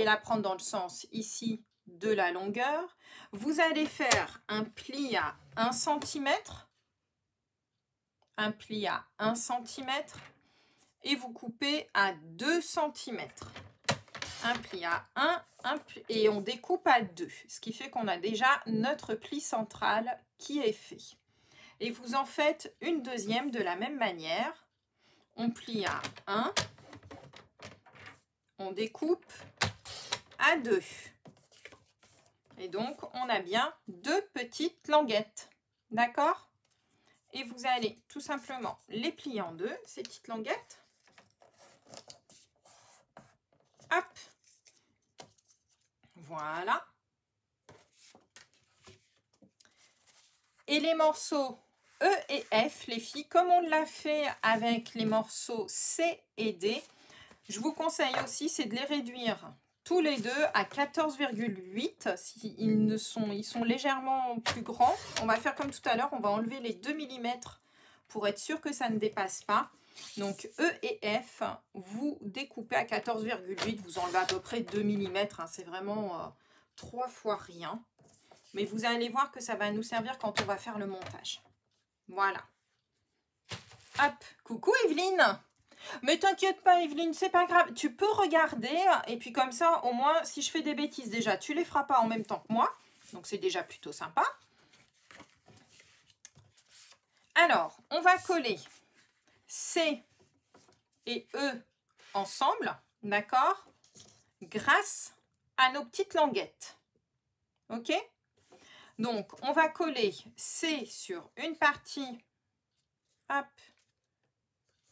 la prendre dans le sens ici de la longueur. Vous allez faire un pli à 1 cm. Un pli à 1 cm. Et vous coupez à 2 cm. Un pli à 1, et on découpe à 2. Ce qui fait qu'on a déjà notre pli central qui est fait. Et vous en faites une deuxième de la même manière. On plie à 1. On découpe à 2. Et donc, on a bien 2 petites languettes. D'accord? Et vous allez tout simplement les plier en deux, ces petites languettes. Hop. Voilà. Et les morceaux E et F, les filles, comme on l'a fait avec les morceaux C et D, je vous conseille aussi, c'est de les réduire tous les deux à 14,8. Ils sont légèrement plus grands. On va faire comme tout à l'heure, on va enlever les 2 mm pour être sûr que ça ne dépasse pas. Donc E et F, vous découpez à 14,8, vous enlevez à peu près 2 mm, hein, c'est vraiment 3 fois rien. Mais vous allez voir que ça va nous servir quand on va faire le montage. Voilà. Hop, coucou Evelyne! Mais t'inquiète pas Evelyne, c'est pas grave. Tu peux regarder et puis comme ça, au moins, si je fais des bêtises déjà, tu les feras pas en même temps que moi. Donc c'est déjà plutôt sympa. Alors, on va coller C et E ensemble, d'accord? Grâce à nos petites languettes. Ok? Donc, on va coller C sur une partie, hop,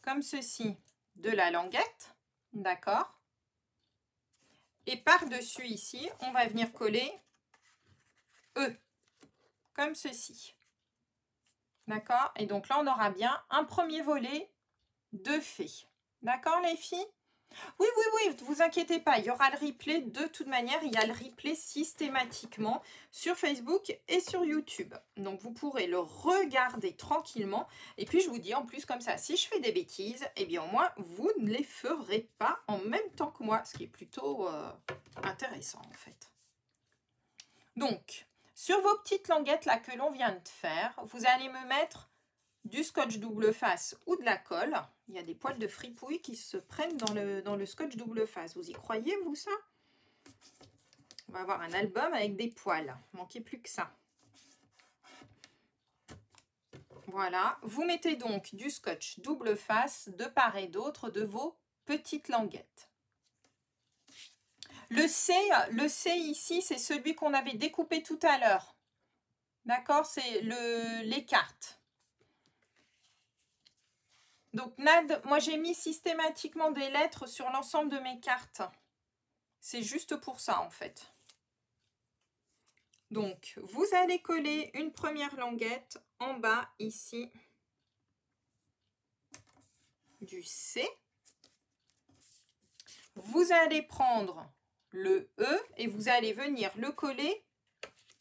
comme ceci, de la languette, d'accord? Et par-dessus ici, on va venir coller E, comme ceci. D'accord? Et donc là, on aura bien un premier volet de fait. D'accord, les filles? Oui, oui, oui, ne vous inquiétez pas, il y aura le replay de toute manière, il y a le replay systématiquement sur Facebook et sur YouTube. Donc, vous pourrez le regarder tranquillement. Et puis, je vous dis en plus comme ça, si je fais des bêtises, eh bien, au moins, vous ne les ferez pas en même temps que moi, ce qui est plutôt intéressant, en fait. Donc, sur vos petites languettes là que l'on vient de faire, vous allez me mettre du scotch double face ou de la colle. Il y a des poils de fripouille qui se prennent dans le scotch double face. Vous y croyez, vous, ça? On va avoir un album avec des poils. Manquez plus que ça. Voilà. Vous mettez donc du scotch double face de part et d'autre de vos petites languettes. Le C ici, c'est celui qu'on avait découpé tout à l'heure. D'accord? C'est les cartes. Donc, Nad, moi j'ai mis systématiquement des lettres sur l'ensemble de mes cartes. C'est juste pour ça en fait. Donc, vous allez coller une première languette en bas ici du C. Vous allez prendre le E et vous allez venir le coller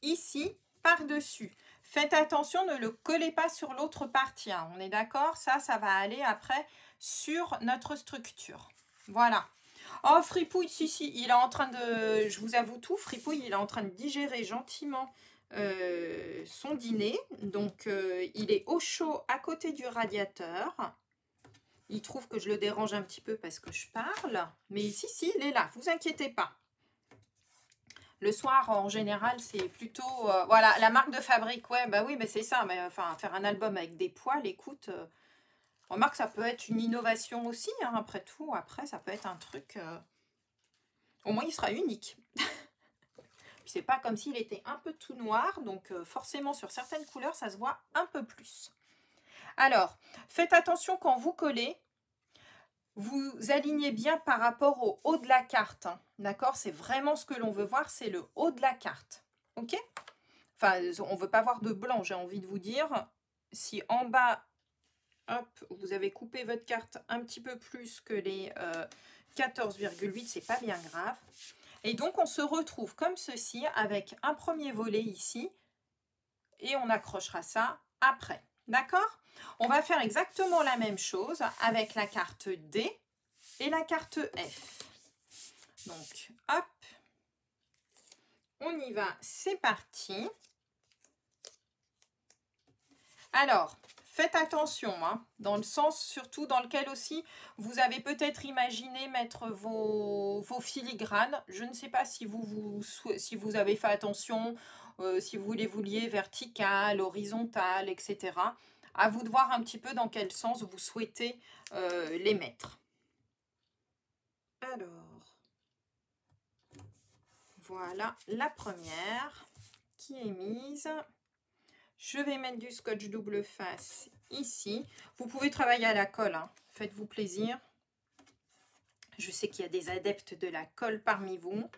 ici par-dessus. Faites attention, ne le collez pas sur l'autre partie. Hein. On est d'accord? Ça va aller après sur notre structure. Voilà. Oh, Fripouille, si, il est en train de... Je vous avoue tout, Fripouille, il est en train de digérer gentiment son dîner. Donc, il est au chaud à côté du radiateur. Il trouve que je le dérange un petit peu parce que je parle. Mais si, il est là, vous inquiétez pas. Le soir, en général, c'est plutôt... voilà, la marque de fabrique, ouais, bah oui, mais c'est ça. Mais enfin, faire un album avec des poils, écoute, remarque, ça peut être une innovation aussi, hein, après tout. Après, ça peut être un truc... au moins, il sera unique. Puis, c'est pas comme s'il était un peu tout noir. Donc, forcément, sur certaines couleurs, ça se voit un peu plus. Alors, faites attention quand vous collez. Vous alignez bien par rapport au haut de la carte. Hein. D'accord? C'est vraiment ce que l'on veut voir, c'est le haut de la carte. Ok? Enfin, on ne veut pas voir de blanc, j'ai envie de vous dire. Si en bas, hop, vous avez coupé votre carte un petit peu plus que les 14,8, c'est pas bien grave. Et donc, on se retrouve comme ceci avec un premier volet ici et on accrochera ça après. D'accord? On va faire exactement la même chose avec la carte D et la carte F. Donc, hop, on y va, c'est parti. Alors, faites attention, hein, dans le sens surtout dans lequel aussi vous avez peut-être imaginé mettre vos filigranes. Je ne sais pas si vous avez fait attention, si vous les vouliez verticales, horizontales, etc. À vous de voir un petit peu dans quel sens vous souhaitez les mettre. Alors, voilà la première qui est mise. Je vais mettre du scotch double face ici. Vous pouvez travailler à la colle, hein. Faites-vous plaisir. Je sais qu'il y a des adeptes de la colle parmi vous.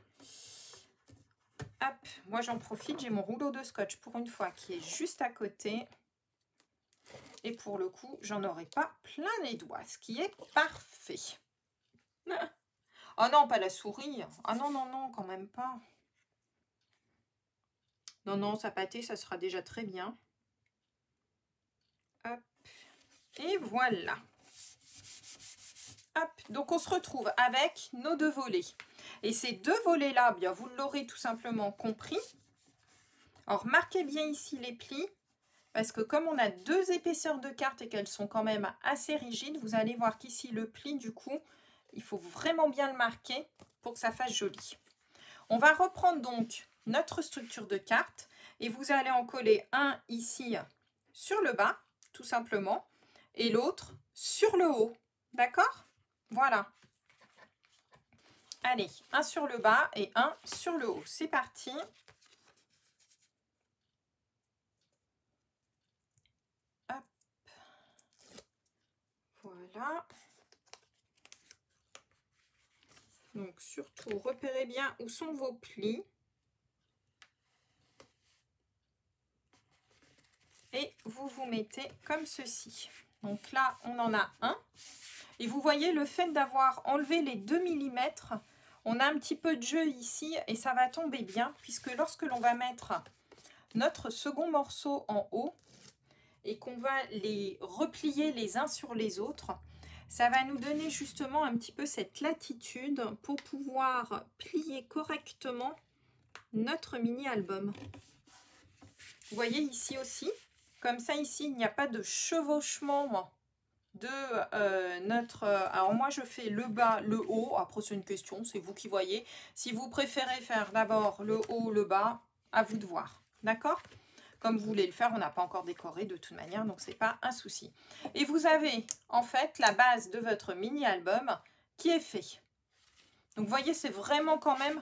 Hop, moi j'en profite, j'ai mon rouleau de scotch pour une fois qui est juste à côté. Et pour le coup, j'en aurai pas plein les doigts, ce qui est parfait. Oh non, pas la souris. Ah non, non, non, quand même pas. Non, non, ça pâté, ça sera déjà très bien. Hop. Et voilà. Hop. Donc, on se retrouve avec nos deux volets. Et ces deux volets-là, bien, vous l'aurez tout simplement compris. Alors, marquez bien ici les plis. Parce que comme on a deux épaisseurs de cartes et qu'elles sont quand même assez rigides, vous allez voir qu'ici, le pli, du coup, il faut vraiment bien le marquer pour que ça fasse joli. On va reprendre donc notre structure de carte et vous allez en coller un ici sur le bas, tout simplement, et l'autre sur le haut. D'accord? Voilà. Allez, un sur le bas et un sur le haut. C'est parti. Hop. Voilà. Donc, surtout, repérez bien où sont vos plis. Et vous vous mettez comme ceci. Donc là, on en a un. Et vous voyez, le fait d'avoir enlevé les 2 mm, on a un petit peu de jeu ici et ça va tomber bien puisque lorsque l'on va mettre notre second morceau en haut et qu'on va les replier les uns sur les autres, ça va nous donner justement un petit peu cette latitude pour pouvoir plier correctement notre mini-album. Vous voyez ici aussi, comme ça ici, il n'y a pas de chevauchement de notre... alors moi je fais le bas, le haut, après c'est une question, c'est vous qui voyez. Si vous préférez faire d'abord le haut, le bas, à vous de voir, d'accord? Comme vous voulez le faire, on n'a pas encore décoré de toute manière, donc c'est pas un souci. Et vous avez en fait la base de votre mini-album qui est fait. Donc vous voyez, c'est vraiment quand même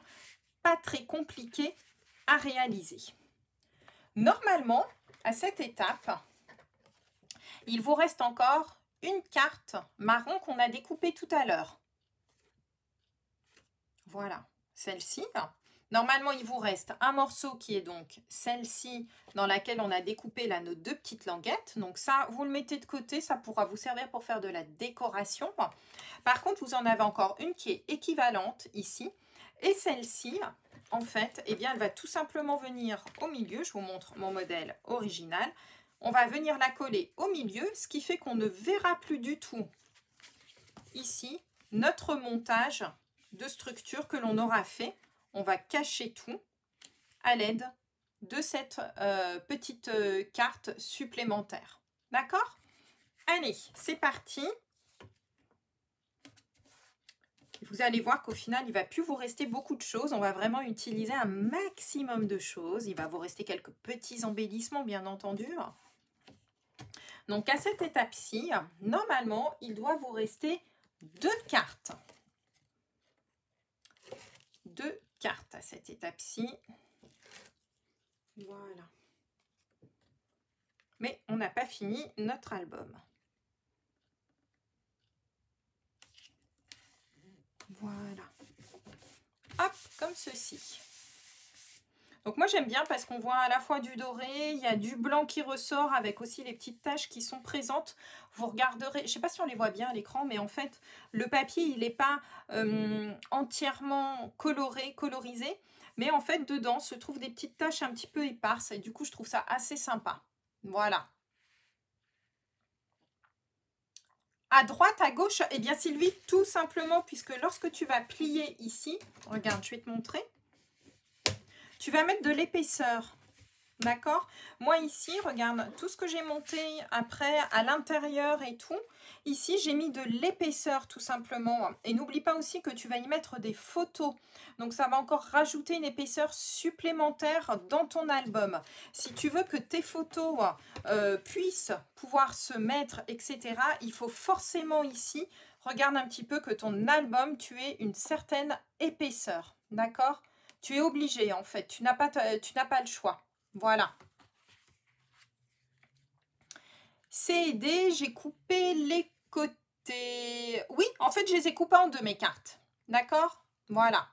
pas très compliqué à réaliser. Normalement, à cette étape, il vous reste encore une carte marron qu'on a découpée tout à l'heure. Voilà, celle-ci. Normalement, il vous reste un morceau qui est donc celle-ci dans laquelle on a découpé là nos deux petites languettes. Donc ça, vous le mettez de côté, ça pourra vous servir pour faire de la décoration. Par contre, vous en avez encore une qui est équivalente ici. Et celle-ci, en fait, eh bien, elle va tout simplement venir au milieu. Je vous montre mon modèle original. On va venir la coller au milieu, ce qui fait qu'on ne verra plus du tout ici notre montage de structure que l'on aura fait. On va cacher tout à l'aide de cette petite carte supplémentaire. D'accord? Allez, c'est parti. Vous allez voir qu'au final, il ne va plus vous rester beaucoup de choses. On va vraiment utiliser un maximum de choses. Il va vous rester quelques petits embellissements, bien entendu. Donc, à cette étape-ci, normalement, il doit vous rester 2 cartes. 2 cartes à cette étape-ci. Voilà. Mais on n'a pas fini notre album. Voilà. Hop, comme ceci. Donc moi j'aime bien parce qu'on voit à la fois du doré, il y a du blanc qui ressort avec aussi les petites taches qui sont présentes. Vous regarderez, je ne sais pas si on les voit bien à l'écran, mais en fait le papier il n'est pas entièrement colorisé, mais en fait dedans se trouvent des petites taches un petit peu éparses et du coup je trouve ça assez sympa. Voilà. À droite, à gauche, eh bien Sylvie, tout simplement, puisque lorsque tu vas plier ici, regarde, je vais te montrer. Tu vas mettre de l'épaisseur, d'accord? Moi ici, regarde, tout ce que j'ai monté après à l'intérieur et tout, ici j'ai mis de l'épaisseur tout simplement. Et n'oublie pas aussi que tu vas y mettre des photos. Donc ça va encore rajouter une épaisseur supplémentaire dans ton album. Si tu veux que tes photos puissent pouvoir se mettre, etc., il faut forcément ici, regarde un petit peu que ton album, tu aies une certaine épaisseur, d'accord? Tu es obligé en fait, tu n'as pas le choix. Voilà. C et D, j'ai coupé les côtés. Oui, en fait, je les ai coupés en deux, mes cartes. D'accord? Voilà.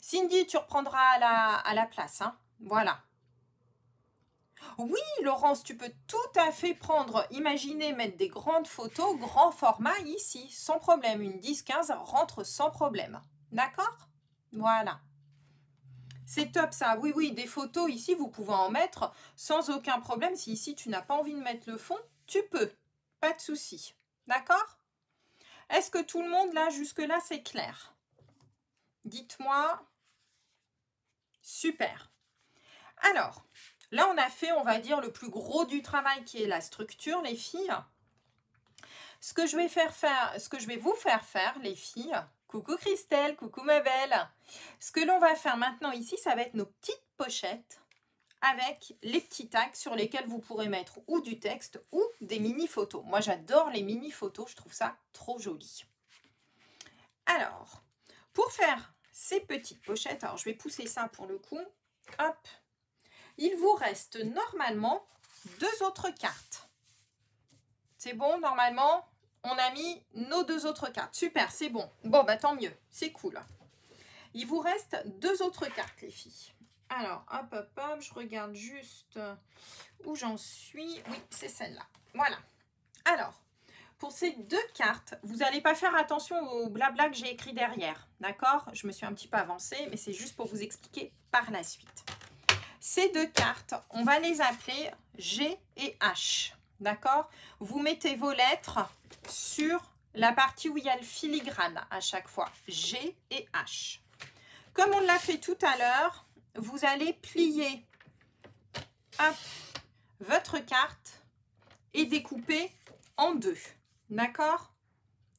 Cindy, tu reprendras à la place. Hein. Voilà. Oui, Laurence, tu peux tout à fait prendre, imaginer, mettre des grandes photos, grand format ici, sans problème. Une 10-15 rentre sans problème. D'accord? Voilà. C'est top ça, oui, oui, des photos ici, vous pouvez en mettre sans aucun problème. Si ici, tu n'as pas envie de mettre le fond, tu peux, pas de souci. D'accord? Est-ce que tout le monde, là, jusque-là, c'est clair? Dites-moi. Super. Alors, là, on a fait, on va dire, le plus gros du travail qui est la structure, les filles. Ce que je vais vous faire faire, les filles, coucou Christelle, coucou ma belle. Ce que l'on va faire maintenant ici, ça va être nos petites pochettes avec les petits tags sur lesquels vous pourrez mettre ou du texte ou des mini-photos. Moi, j'adore les mini-photos, je trouve ça trop joli. Alors, pour faire ces petites pochettes, alors je vais pousser ça pour le coup, hop, il vous reste normalement 2 autres cartes. C'est bon, normalement, on a mis nos 2 autres cartes. Super, c'est bon. Bon, bah tant mieux, c'est cool. Il vous reste 2 autres cartes, les filles. Alors, hop, hop, hop, je regarde juste où j'en suis. Oui, c'est celle-là. Voilà. Alors, pour ces 2 cartes, vous n'allez pas faire attention au blabla que j'ai écrit derrière. D'accord? Je me suis un petit peu avancée, mais c'est juste pour vous expliquer par la suite. Ces 2 cartes, on va les appeler G et H. D'accord? Vous mettez vos lettres sur la partie où il y a le filigrane à chaque fois. G et H. Comme on l'a fait tout à l'heure, vous allez plier hop, votre carte et découper en 2. D'accord?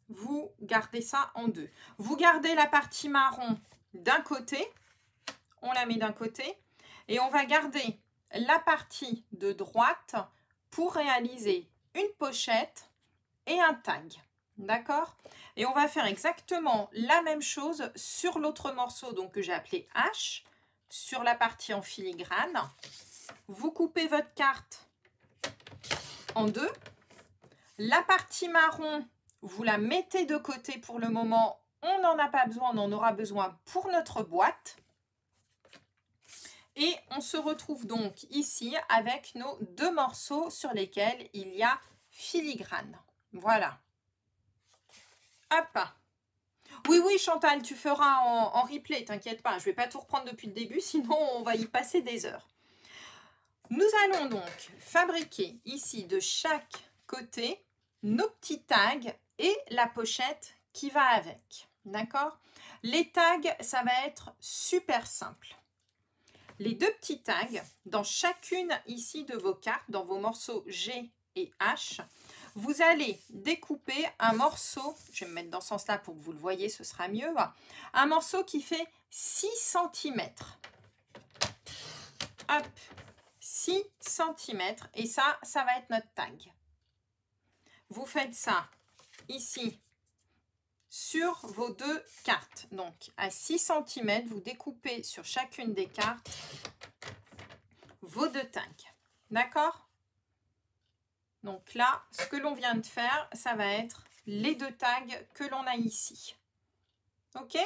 Vous gardez ça en 2. Vous gardez la partie marron d'un côté. On la met d'un côté. Et on va garder la partie de droite pour réaliser une pochette et un tag. D'accord? Et on va faire exactement la même chose sur l'autre morceau donc, que j'ai appelé H, sur la partie en filigrane. Vous coupez votre carte en 2. La partie marron, vous la mettez de côté pour le moment. On n'en a pas besoin, on en aura besoin pour notre boîte. Et on se retrouve donc ici avec nos 2 morceaux sur lesquels il y a filigrane. Voilà. Hop. Oui, oui, Chantal, tu feras en replay, t'inquiète pas. Je ne vais pas tout reprendre depuis le début, sinon on va y passer des heures. Nous allons donc fabriquer ici de chaque côté nos petits tags et la pochette qui va avec. D'accord? Les tags, ça va être super simple. Les 2 petits tags, dans chacune ici de vos cartes, dans vos morceaux G et H, vous allez découper un morceau, je vais me mettre dans ce sens-là pour que vous le voyez, ce sera mieux, un morceau qui fait 6 cm. Hop, 6 cm, et ça va être notre tag. Vous faites ça ici sur vos 2 cartes. Donc, à 6 cm, vous découpez sur chacune des cartes vos 2 tags. D'accord? Donc là, ce que l'on vient de faire, ça va être les 2 tags que l'on a ici. OK?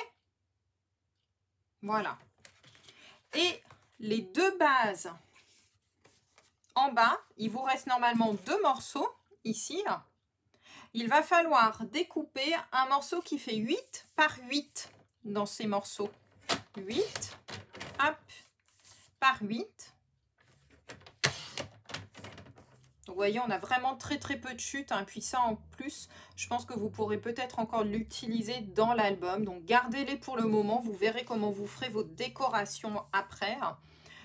Voilà. Et les deux bases en bas, il vous reste normalement 2 morceaux ici. Il va falloir découper un morceau qui fait 8 par 8 dans ces morceaux. 8, hop, par 8. Donc, vous voyez, on a vraiment très peu de chutes. Hein. Puis ça, en plus, je pense que vous pourrez peut-être encore l'utiliser dans l'album. Donc, gardez-les pour le moment. Vous verrez comment vous ferez vos décorations après.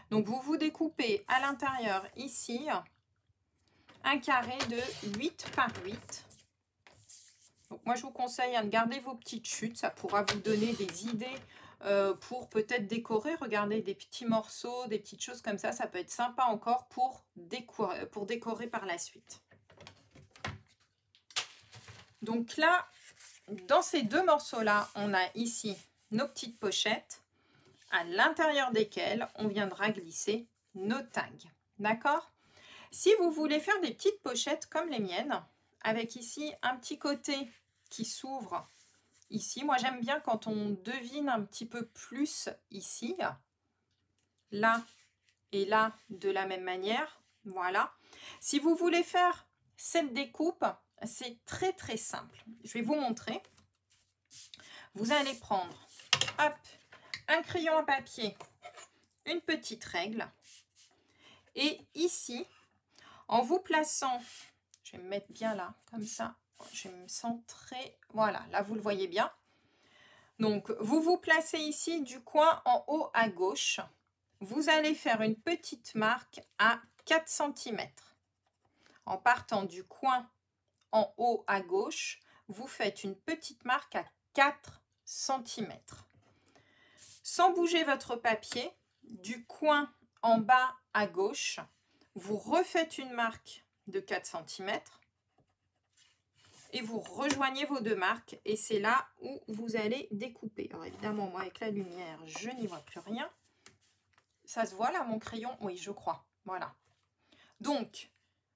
Donc, vous découpez à l'intérieur, ici, un carré de 8 par 8. Donc, moi, je vous conseille de garder vos petites chutes. Ça pourra vous donner des idées pour peut-être décorer. Regardez des petits morceaux, des petites choses comme ça. Ça peut être sympa encore pour décorer par la suite. Donc là, dans ces 2 morceaux-là, on a ici nos petites pochettes à l'intérieur desquelles on viendra glisser nos tags. D'accord? Si vous voulez faire des petites pochettes comme les miennes, avec ici un petit côté qui s'ouvre ici. Moi, j'aime bien quand on devine un petit peu plus ici, là et là de la même manière. Voilà. Si vous voulez faire cette découpe, c'est très simple. Je vais vous montrer. Vous allez prendre hop, un crayon à papier, une petite règle. Et ici, en vous plaçant, je vais me mettre bien là, comme ça. Je vais me centrer. Voilà, là, vous le voyez bien. Donc, vous vous placez ici du coin en haut à gauche. Vous allez faire une petite marque à 4 cm. En partant du coin en haut à gauche, vous faites une petite marque à 4 cm. Sans bouger votre papier, du coin en bas à gauche, vous refaites une marque de 4 cm. Et vous rejoignez vos 2 marques et c'est là où vous allez découper. Alors évidemment, moi avec la lumière, je n'y vois plus rien. Ça se voit là mon crayon? Oui, je crois. Voilà. Donc,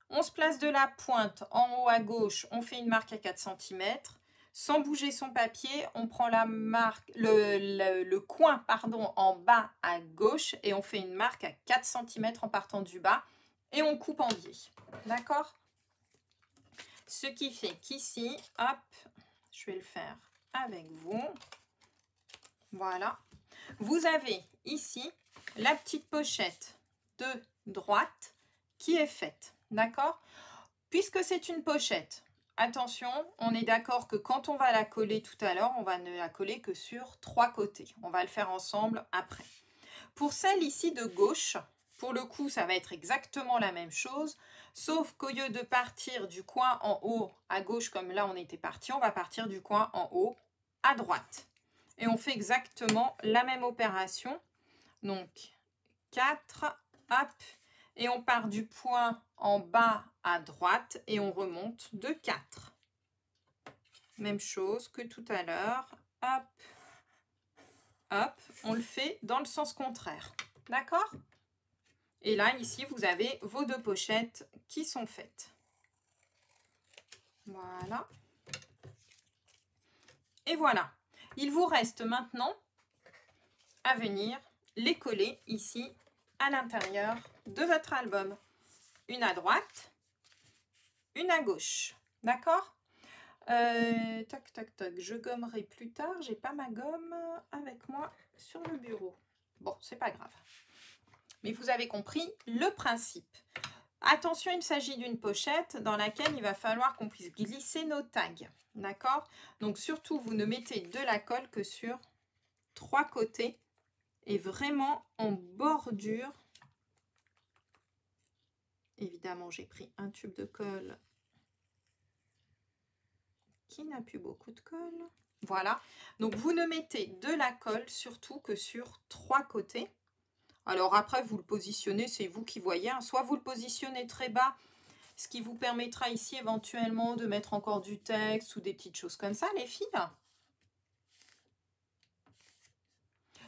on se place de la pointe en haut à gauche, on fait une marque à 4 cm. Sans bouger son papier, on prend la marque, le coin pardon, en bas à gauche et on fait une marque à 4 cm en partant du bas et on coupe en biais. D'accord? Ce qui fait qu'ici, hop, je vais le faire avec vous. Voilà. Vous avez ici la petite pochette de droite qui est faite. D'accord? Puisque c'est une pochette, attention, on est d'accord que quand on va la coller tout à l'heure, on va ne la coller que sur 3 côtés. On va le faire ensemble après. Pour celle ici de gauche, pour le coup, ça va être exactement la même chose. Sauf qu'au lieu de partir du coin en haut à gauche, comme là on était parti, on va partir du coin en haut à droite. Et on fait exactement la même opération. Donc 4, hop, et on part du point en bas à droite et on remonte de 4. Même chose que tout à l'heure, hop, hop, on le fait dans le sens contraire. D'accord ? Et là, ici, vous avez vos 2 pochettes qui sont faites. Voilà. Et voilà. Il vous reste maintenant à venir les coller ici à l'intérieur de votre album. Une à droite, une à gauche. D'accord ? Tac, tac, tac. Je gommerai plus tard. J'ai pas ma gomme avec moi sur le bureau. Bon, c'est pas grave. Mais vous avez compris le principe. Attention, il s'agit d'une pochette dans laquelle il va falloir qu'on puisse glisser nos tags. D'accord? Donc surtout, vous ne mettez de la colle que sur 3 côtés et vraiment en bordure. Évidemment, j'ai pris un tube de colle qui n'a plus beaucoup de colle. Voilà. Donc vous ne mettez de la colle surtout que sur 3 côtés. Alors après, vous le positionnez, c'est vous qui voyez. Hein. Soit vous le positionnez très bas, ce qui vous permettra ici éventuellement de mettre encore du texte ou des petites choses comme ça, les filles.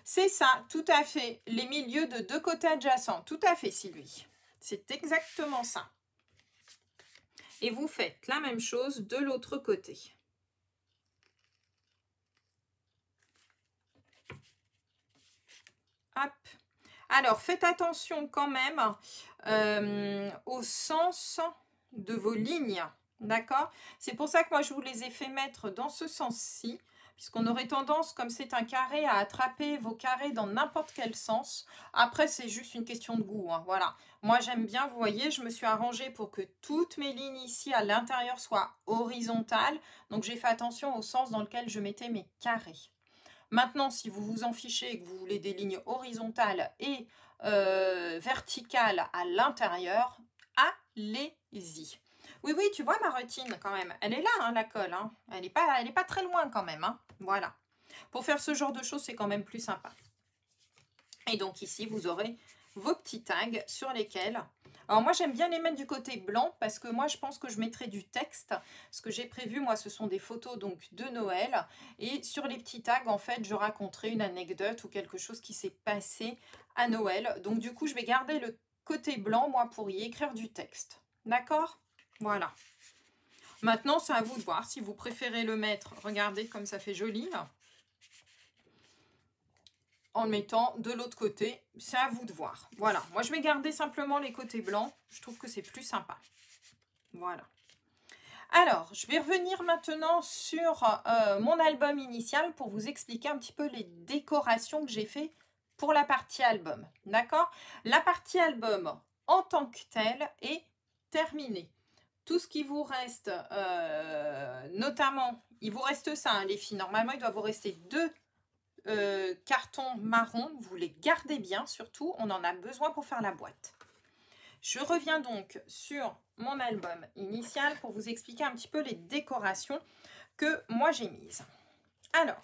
C'est ça, tout à fait. Les milieux de 2 côtés adjacents. Tout à fait, Sylvie. C'est exactement ça. Et vous faites la même chose de l'autre côté. Hop. Alors, faites attention quand même au sens de vos lignes. D'accord? C'est pour ça que moi, je vous les ai fait mettre dans ce sens-ci. Puisqu'on aurait tendance, comme c'est un carré, à attraper vos carrés dans n'importe quel sens. Après, c'est juste une question de goût. Hein, voilà. Moi, j'aime bien, vous voyez, je me suis arrangée pour que toutes mes lignes ici à l'intérieur soient horizontales. Donc, j'ai fait attention au sens dans lequel je mettais mes carrés. Maintenant, si vous vous en fichez et que vous voulez des lignes horizontales et verticales à l'intérieur, allez-y. Oui, oui, tu vois ma routine quand même. Elle est là, hein, la colle. Hein. Elle n'est pas très loin quand même. Hein. Voilà. Pour faire ce genre de choses, c'est quand même plus sympa. Et donc ici, vous aurez vos petits tags sur lesquels... Alors moi, j'aime bien les mettre du côté blanc parce que moi, je pense que je mettrai du texte. Ce que j'ai prévu, moi, ce sont des photos donc de Noël. Et sur les petits tags, en fait, je raconterai une anecdote ou quelque chose qui s'est passé à Noël. Donc du coup, je vais garder le côté blanc, moi, pour y écrire du texte. D'accord ? Voilà. Maintenant, c'est à vous de voir si vous préférez le mettre. Regardez comme ça fait joli, là. En le mettant de l'autre côté, c'est à vous de voir. Voilà, moi je vais garder simplement les côtés blancs, je trouve que c'est plus sympa. Voilà. Alors, je vais revenir maintenant sur mon album initial pour vous expliquer un petit peu les décorations que j'ai fait pour la partie album. D'accord? La partie album en tant que telle est terminée. Tout ce qui vous reste, notamment, il vous reste ça, hein, les filles. Normalement, il doit vous rester 2 carton marron, vous les gardez bien, surtout on en a besoin pour faire la boîte. Je reviens donc sur mon album initial pour vous expliquer un petit peu les décorations que moi j'ai mises. Alors,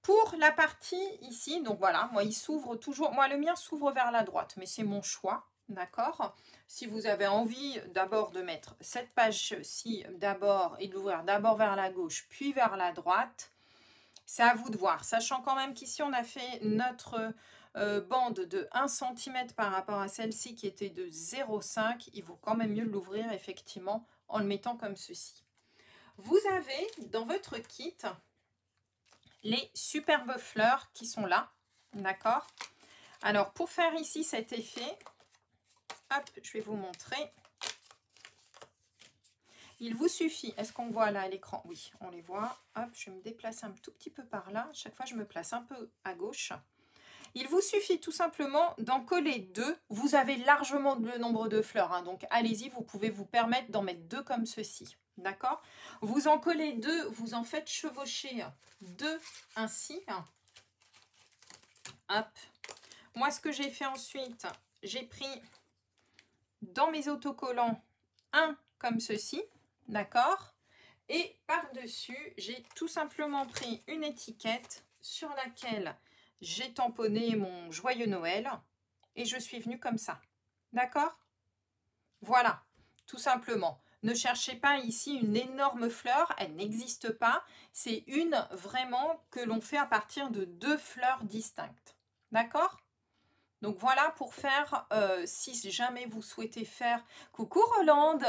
pour la partie ici, donc voilà, moi il s'ouvre toujours, moi le mien s'ouvre vers la droite, mais c'est mon choix, d'accord? Si vous avez envie d'abord de mettre cette page-ci d'abord et de l'ouvrir d'abord vers la gauche puis vers la droite, c'est à vous de voir, sachant quand même qu'ici on a fait notre bande de 1 cm par rapport à celle-ci qui était de 0,5. Il vaut quand même mieux l'ouvrir effectivement en le mettant comme ceci. Vous avez dans votre kit les superbes fleurs qui sont là, d'accord? Alors pour faire ici cet effet, hop, je vais vous montrer. Il vous suffit, est-ce qu'on voit là à l'écran? Oui, on les voit. Hop, je vais me déplacer un tout petit peu par là. Chaque fois, je me place un peu à gauche. Il vous suffit tout simplement d'en coller 2. Vous avez largement le nombre de fleurs, hein, donc allez-y, vous pouvez vous permettre d'en mettre 2 comme ceci. D'accord? Vous en collez 2, vous en faites chevaucher 2 ainsi. Hop. Moi, ce que j'ai fait ensuite, j'ai pris dans mes autocollants un comme ceci. D'accord? Et par-dessus, j'ai tout simplement pris une étiquette sur laquelle j'ai tamponné mon joyeux Noël et je suis venue comme ça. D'accord? Voilà, tout simplement. Ne cherchez pas ici une énorme fleur, elle n'existe pas. C'est une vraiment que l'on fait à partir de 2 fleurs distinctes. D'accord? Donc voilà pour faire, si jamais vous souhaitez faire... Coucou Rolande!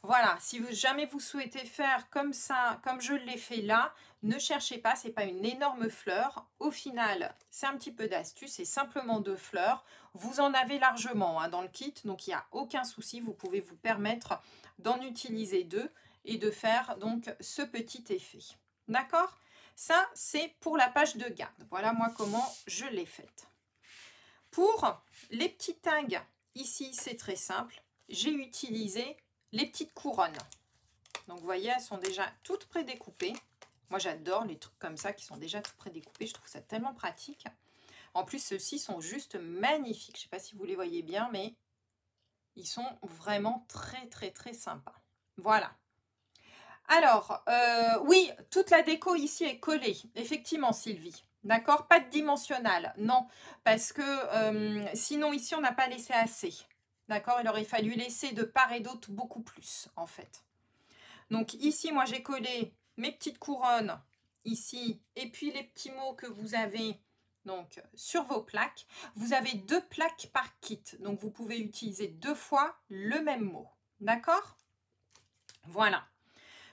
Voilà, si jamais vous souhaitez faire comme ça, comme je l'ai fait là, ne cherchez pas, c'est pas une énorme fleur. Au final, c'est un petit peu d'astuce, c'est simplement 2 fleurs. Vous en avez largement hein, dans le kit, donc il n'y a aucun souci. Vous pouvez vous permettre d'en utiliser 2 et de faire donc ce petit effet. D'accord? Ça, c'est pour la page de garde. Voilà moi comment je l'ai faite. Pour les petits tags, ici, c'est très simple. J'ai utilisé les petites couronnes. Donc, vous voyez, elles sont déjà toutes prédécoupées. Moi, j'adore les trucs comme ça qui sont déjà tout prédécoupés. Je trouve ça tellement pratique. En plus, ceux-ci sont juste magnifiques. Je ne sais pas si vous les voyez bien, mais ils sont vraiment très, très, très sympas. Voilà. Alors, oui, toute la déco ici est collée. Effectivement, Sylvie. D'accord? Pas de dimensionnal. Non, parce que sinon, ici, on n'a pas laissé assez. D'accord? Il aurait fallu laisser de part et d'autre beaucoup plus, en fait. Donc ici, moi, j'ai collé mes petites couronnes ici. Et puis, les petits mots que vous avez donc sur vos plaques. Vous avez 2 plaques par kit. Donc, vous pouvez utiliser 2 fois le même mot. D'accord? Voilà.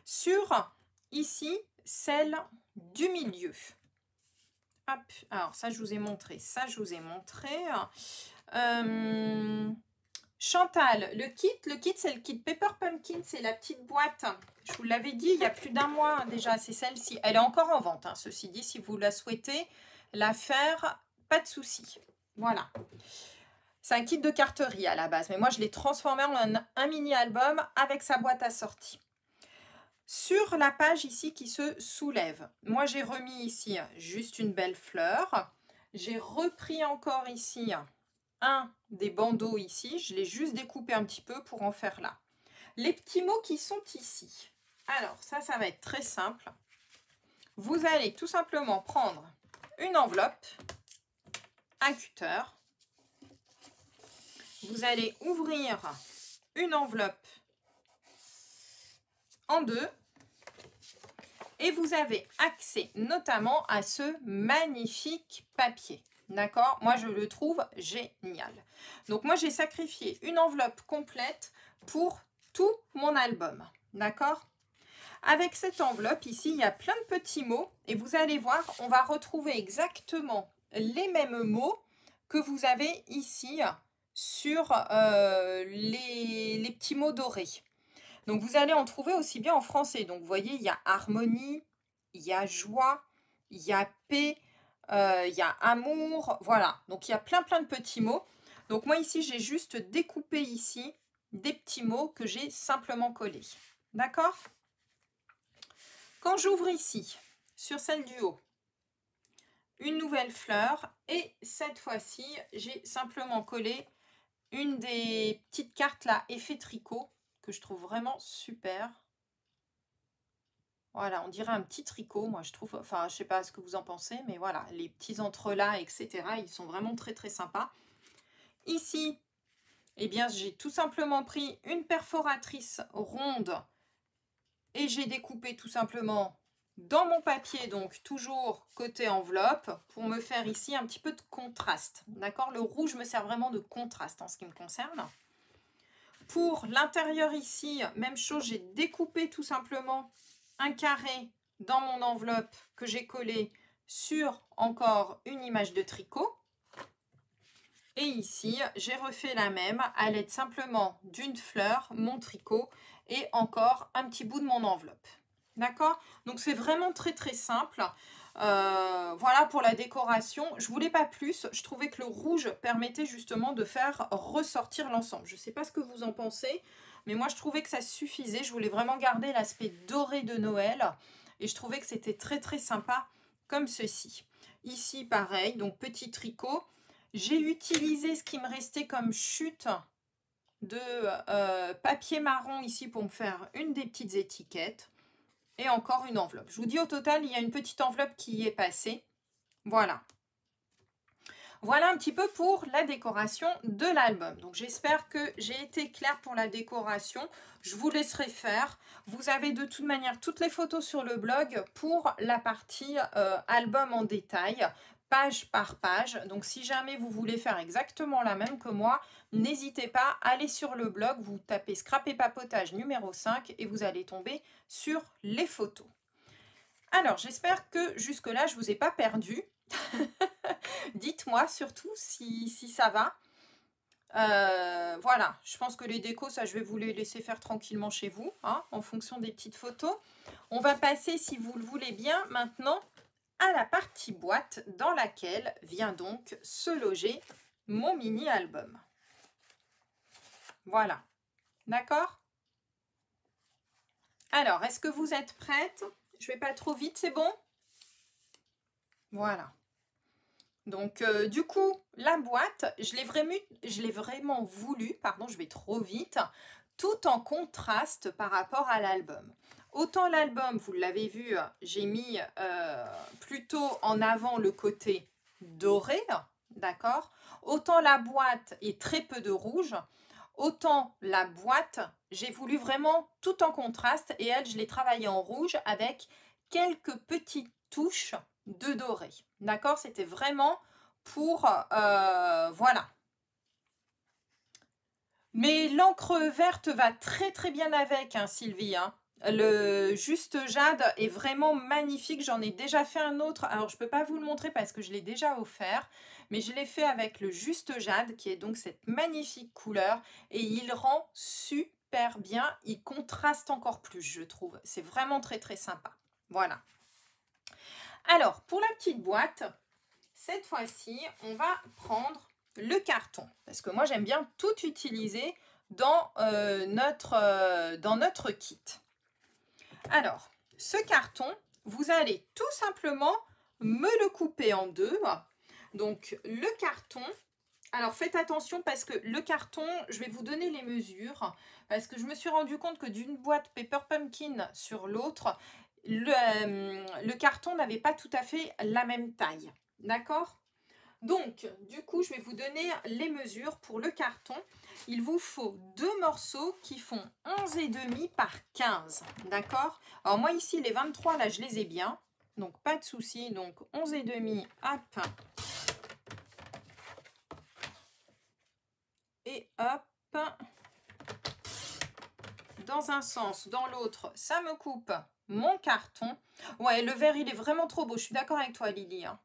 Sur, ici, celle du milieu. Hop, alors ça je vous ai montré, ça je vous ai montré. Chantal, le kit c'est le kit Pepper Pumpkin, c'est la petite boîte. Je vous l'avais dit il y a plus d'un mois déjà, c'est celle-ci. Elle est encore en vente, hein, ceci dit, si vous la souhaitez la faire, pas de souci. Voilà. C'est un kit de carterie à la base, mais moi je l'ai transformé en un mini-album avec sa boîte assortie. Sur la page ici qui se soulève, moi j'ai remis ici juste une belle fleur. J'ai repris encore ici un des bandeaux ici. Je l'ai juste découpé un petit peu pour en faire là. Les petits mots qui sont ici. Alors ça va être très simple. Vous allez tout simplement prendre une enveloppe, un cutter. Vous allez ouvrir une enveloppe en deux. Et vous avez accès notamment à ce magnifique papier. D'accord? Moi, je le trouve génial. Donc, moi, j'ai sacrifié une enveloppe complète pour tout mon album. D'accord? Avec cette enveloppe, ici, il y a plein de petits mots. Et vous allez voir, on va retrouver exactement les mêmes mots que vous avez ici sur les petits mots dorés. Donc, vous allez en trouver aussi bien en français. Donc, vous voyez, il y a harmonie, il y a joie, il y a paix, il y a amour. Voilà. Donc, il y a plein de petits mots. Donc, moi, ici, j'ai juste découpé ici des petits mots que j'ai simplement collés. D'accord? Quand j'ouvre ici, sur celle du haut, une nouvelle fleur. Et cette fois-ci, j'ai simplement collé une des petites cartes là, effet tricot, que je trouve vraiment super. Voilà, on dirait un petit tricot, moi je trouve, enfin je sais pas ce que vous en pensez, mais voilà, les petits entrelacs, etc., ils sont vraiment très sympas. Ici, eh bien j'ai tout simplement pris une perforatrice ronde et j'ai découpé tout simplement dans mon papier, donc toujours côté enveloppe, pour me faire ici un petit peu de contraste. D'accord? Le rouge me sert vraiment de contraste en ce qui me concerne. Pour l'intérieur ici, même chose, j'ai découpé tout simplement un carré dans mon enveloppe que j'ai collé sur encore une image de tricot. Et ici, j'ai refait la même à l'aide simplement d'une fleur, mon tricot et encore un petit bout de mon enveloppe. D'accord? Donc c'est vraiment très simple. Voilà pour la décoration. Je voulais pas plus. Je trouvais que le rouge permettait justement de faire ressortir l'ensemble. Je ne sais pas ce que vous en pensez, mais moi je trouvais que ça suffisait. Je voulais vraiment garder l'aspect doré de Noël et je trouvais que c'était très sympa comme ceci. Ici pareil, donc petit tricot. J'ai utilisé ce qui me restait comme chute de papier marron ici pour me faire une des petites étiquettes. Et encore une enveloppe. Je vous dis au total, il y a une petite enveloppe qui y est passée. Voilà. Voilà un petit peu pour la décoration de l'album. Donc j'espère que j'ai été claire pour la décoration. Je vous laisserai faire. Vous avez de toute manière toutes les photos sur le blog pour la partie album en détail, page par page. Donc si jamais vous voulez faire exactement la même que moi, n'hésitez pas, allez sur le blog, vous tapez Scrap et Papotage numéro 5 et vous allez tomber sur les photos. Alors, j'espère que jusque-là, je ne vous ai pas perdu. Dites-moi surtout si ça va. Voilà, je pense que les décos, ça, je vais vous les laisser faire tranquillement chez vous, hein, en fonction des petites photos. On va passer, si vous le voulez bien, maintenant à la partie boîte dans laquelle vient donc se loger mon mini-album. Voilà, d'accord? Alors, est-ce que vous êtes prête? Je vais pas trop vite, c'est bon? Voilà. Donc, du coup, la boîte, je l'ai vraiment voulu, pardon, je vais trop vite, tout en contraste par rapport à l'album. Autant l'album, vous l'avez vu, j'ai mis plutôt en avant le côté doré, d'accord? Autant la boîte est très peu de rouge, autant la boîte, j'ai voulu vraiment tout en contraste et elle, je l'ai travaillée en rouge avec quelques petites touches de doré. D'accord? C'était vraiment pour... voilà. Mais l'encre verte va très bien avec, hein, Sylvie. Hein. Le Juste Jade est vraiment magnifique. J'en ai déjà fait un autre. Alors, je ne peux pas vous le montrer parce que je l'ai déjà offert. Mais je l'ai fait avec le Juste Jade, qui est donc cette magnifique couleur. Et il rend super bien. Il contraste encore plus, je trouve. C'est vraiment très, très sympa. Voilà. Alors, pour la petite boîte, cette fois-ci, on va prendre le carton. Parce que moi, j'aime bien tout utiliser dans notre kit. Alors, ce carton, vous allez tout simplement me le couper en deux. Donc, le carton, alors faites attention parce que le carton, je vais vous donner les mesures. Parce que je me suis rendu compte que d'une boîte Paper Pumpkin sur l'autre, le carton n'avait pas tout à fait la même taille. D'accord ? Donc, du coup, je vais vous donner les mesures pour le carton. Il vous faut 2 morceaux qui font 11,5 par 15. D'accord? Alors, moi, ici, les 23, là, je les ai bien. Donc, pas de souci. Donc, 11,5, hop. Et hop. Dans un sens, dans l'autre, ça me coupe mon carton. Ouais, le vert, il est vraiment trop beau. Je suis d'accord avec toi, Lily, hein.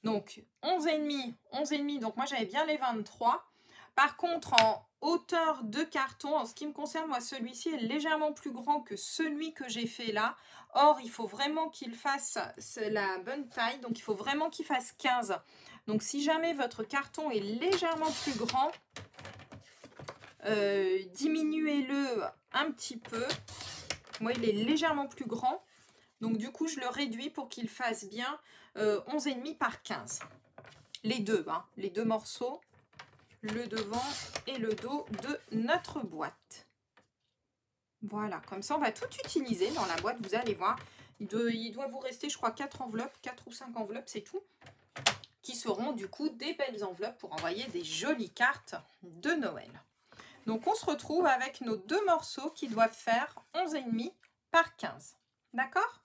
Donc, 11,5, donc moi j'avais bien les 23. Par contre, en hauteur de carton, en ce qui me concerne, moi celui-ci est légèrement plus grand que celui que j'ai fait là. Or, il faut vraiment qu'il fasse la bonne taille, donc il faut vraiment qu'il fasse 15. Donc, si jamais votre carton est légèrement plus grand, diminuez-le un petit peu. Moi, il est légèrement plus grand. Donc, du coup, je le réduis pour qu'il fasse bien 11,5 par 15. Les deux, hein, les deux morceaux, le devant et le dos de notre boîte. Voilà, comme ça, on va tout utiliser dans la boîte. Vous allez voir, il doit vous rester, je crois, 4 enveloppes, 4 ou 5 enveloppes, c'est tout. Qui seront, du coup, des belles enveloppes pour envoyer des jolies cartes de Noël. Donc, on se retrouve avec nos 2 morceaux qui doivent faire 11,5 par 15. D'accord ?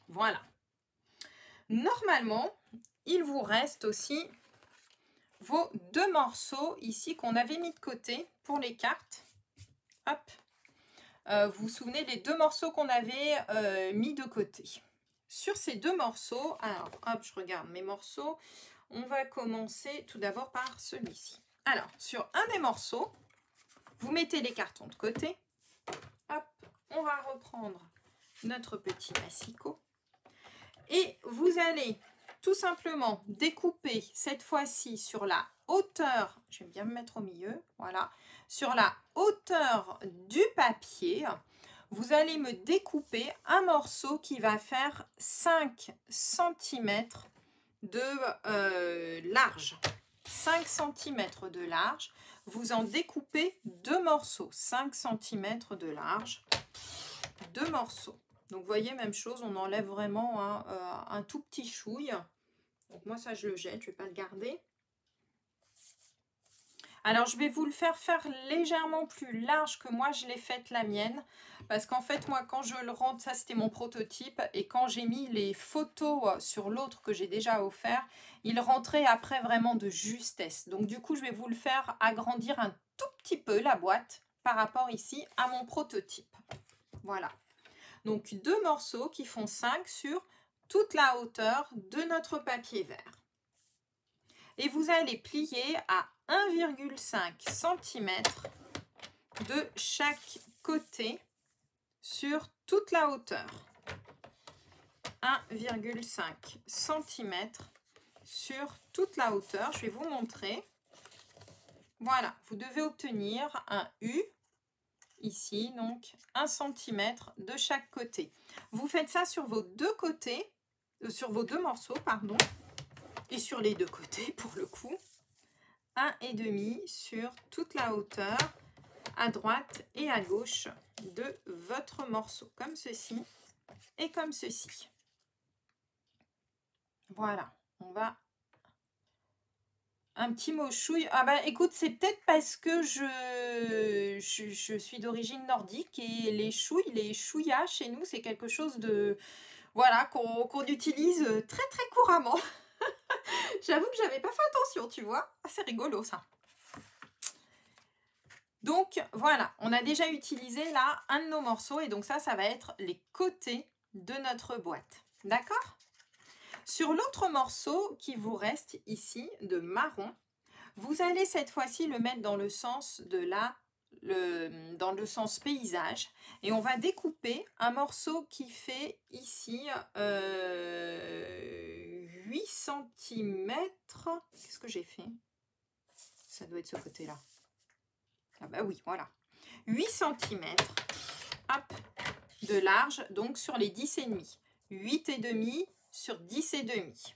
Voilà. Normalement, il vous reste aussi vos 2 morceaux ici qu'on avait mis de côté pour les cartes. Hop. Vous vous souvenez les 2 morceaux qu'on avait mis de côté. Sur ces 2 morceaux, alors hop, je regarde mes morceaux. On va commencer tout d'abord par celui-ci. Alors, sur un des morceaux, vous mettez les cartons de côté. Hop, on va reprendre notre petit massicot. Et vous allez tout simplement découper cette fois-ci sur la hauteur, j'aime bien me mettre au milieu, voilà, sur la hauteur du papier, vous allez me découper un morceau qui va faire 5 cm de large. 5 cm de large, vous en découpez 2 morceaux, 5 cm de large, 2 morceaux. Donc, vous voyez, même chose, on enlève vraiment un tout petit chouille. Donc, moi, ça, je le jette, je ne vais pas le garder. Alors, je vais vous le faire légèrement plus large que moi, je l'ai faite la mienne. Parce qu'en fait, moi, quand je le rentre, ça, c'était mon prototype. Et quand j'ai mis les photos sur l'autre que j'ai déjà offert, il rentrait après vraiment de justesse. Donc, du coup, je vais vous le faire agrandir un tout petit peu, la boîte, par rapport ici à mon prototype. Voilà. Donc, 2 morceaux qui font 5 sur toute la hauteur de notre papier vert. Et vous allez plier à 1,5 cm de chaque côté sur toute la hauteur. 1,5 cm sur toute la hauteur. Je vais vous montrer. Voilà, vous devez obtenir un U. Ici, donc 1 cm de chaque côté. Vous faites ça sur vos 2 côtés, sur vos 2 morceaux, pardon, et sur les 2 côtés pour le coup. 1,5 sur toute la hauteur, à droite et à gauche de votre morceau, comme ceci et comme ceci. Voilà, on va... Un petit mot chouille. Ah bah écoute, c'est peut-être parce que je suis d'origine nordique et les chouilles, les chouillas chez nous, c'est quelque chose de voilà qu'on utilise très très couramment. J'avoue que j'avais pas fait attention, tu vois. Ah, c'est rigolo ça. Donc voilà, on a déjà utilisé là un de nos morceaux et donc ça va être les côtés de notre boîte. D'accord? Sur l'autre morceau qui vous reste ici de marron, vous allez cette fois-ci le mettre dans le sens de dans le sens paysage et on va découper un morceau qui fait ici 8 cm. Qu'est-ce que j'ai fait? Ça doit être ce côté-là. Ah bah oui, voilà. 8 cm hop, de large, donc sur les 10,5. 8,5 sur 10,5.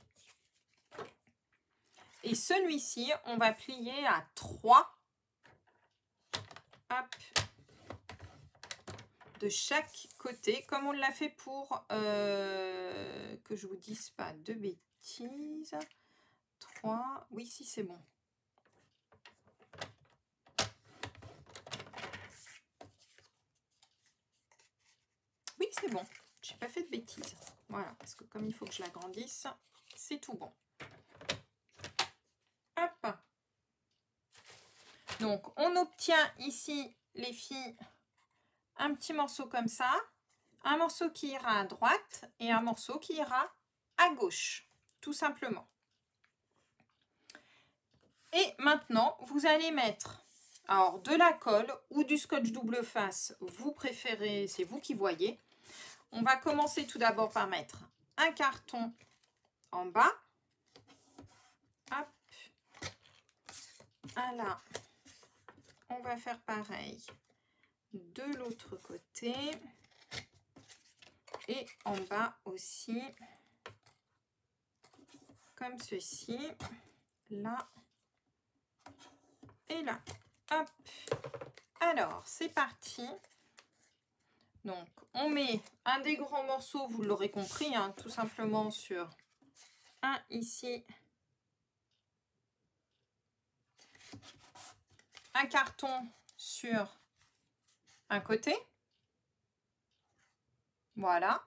Et celui-ci, on va plier à 3. Hop, de chaque côté, comme on l'a fait pour, que je vous dise pas de bêtises. 3, oui, si c'est bon. Oui, c'est bon. J'ai pas fait de bêtises. Voilà, parce que comme il faut que je l'agrandisse, c'est tout bon. Hop. Donc, on obtient ici, les filles, un petit morceau comme ça. Un morceau qui ira à droite et un morceau qui ira à gauche, tout simplement. Et maintenant, vous allez mettre alors de la colle ou du scotch double face, vous préférez, c'est vous qui voyez. On va commencer tout d'abord par mettre un carton en bas. Hop. Ah là, on va faire pareil de l'autre côté. Et en bas aussi, comme ceci, là et là. Hop. Alors, c'est parti. Donc, on met un des grands morceaux, vous l'aurez compris, hein, tout simplement sur un ici. Un carton sur un côté. Voilà.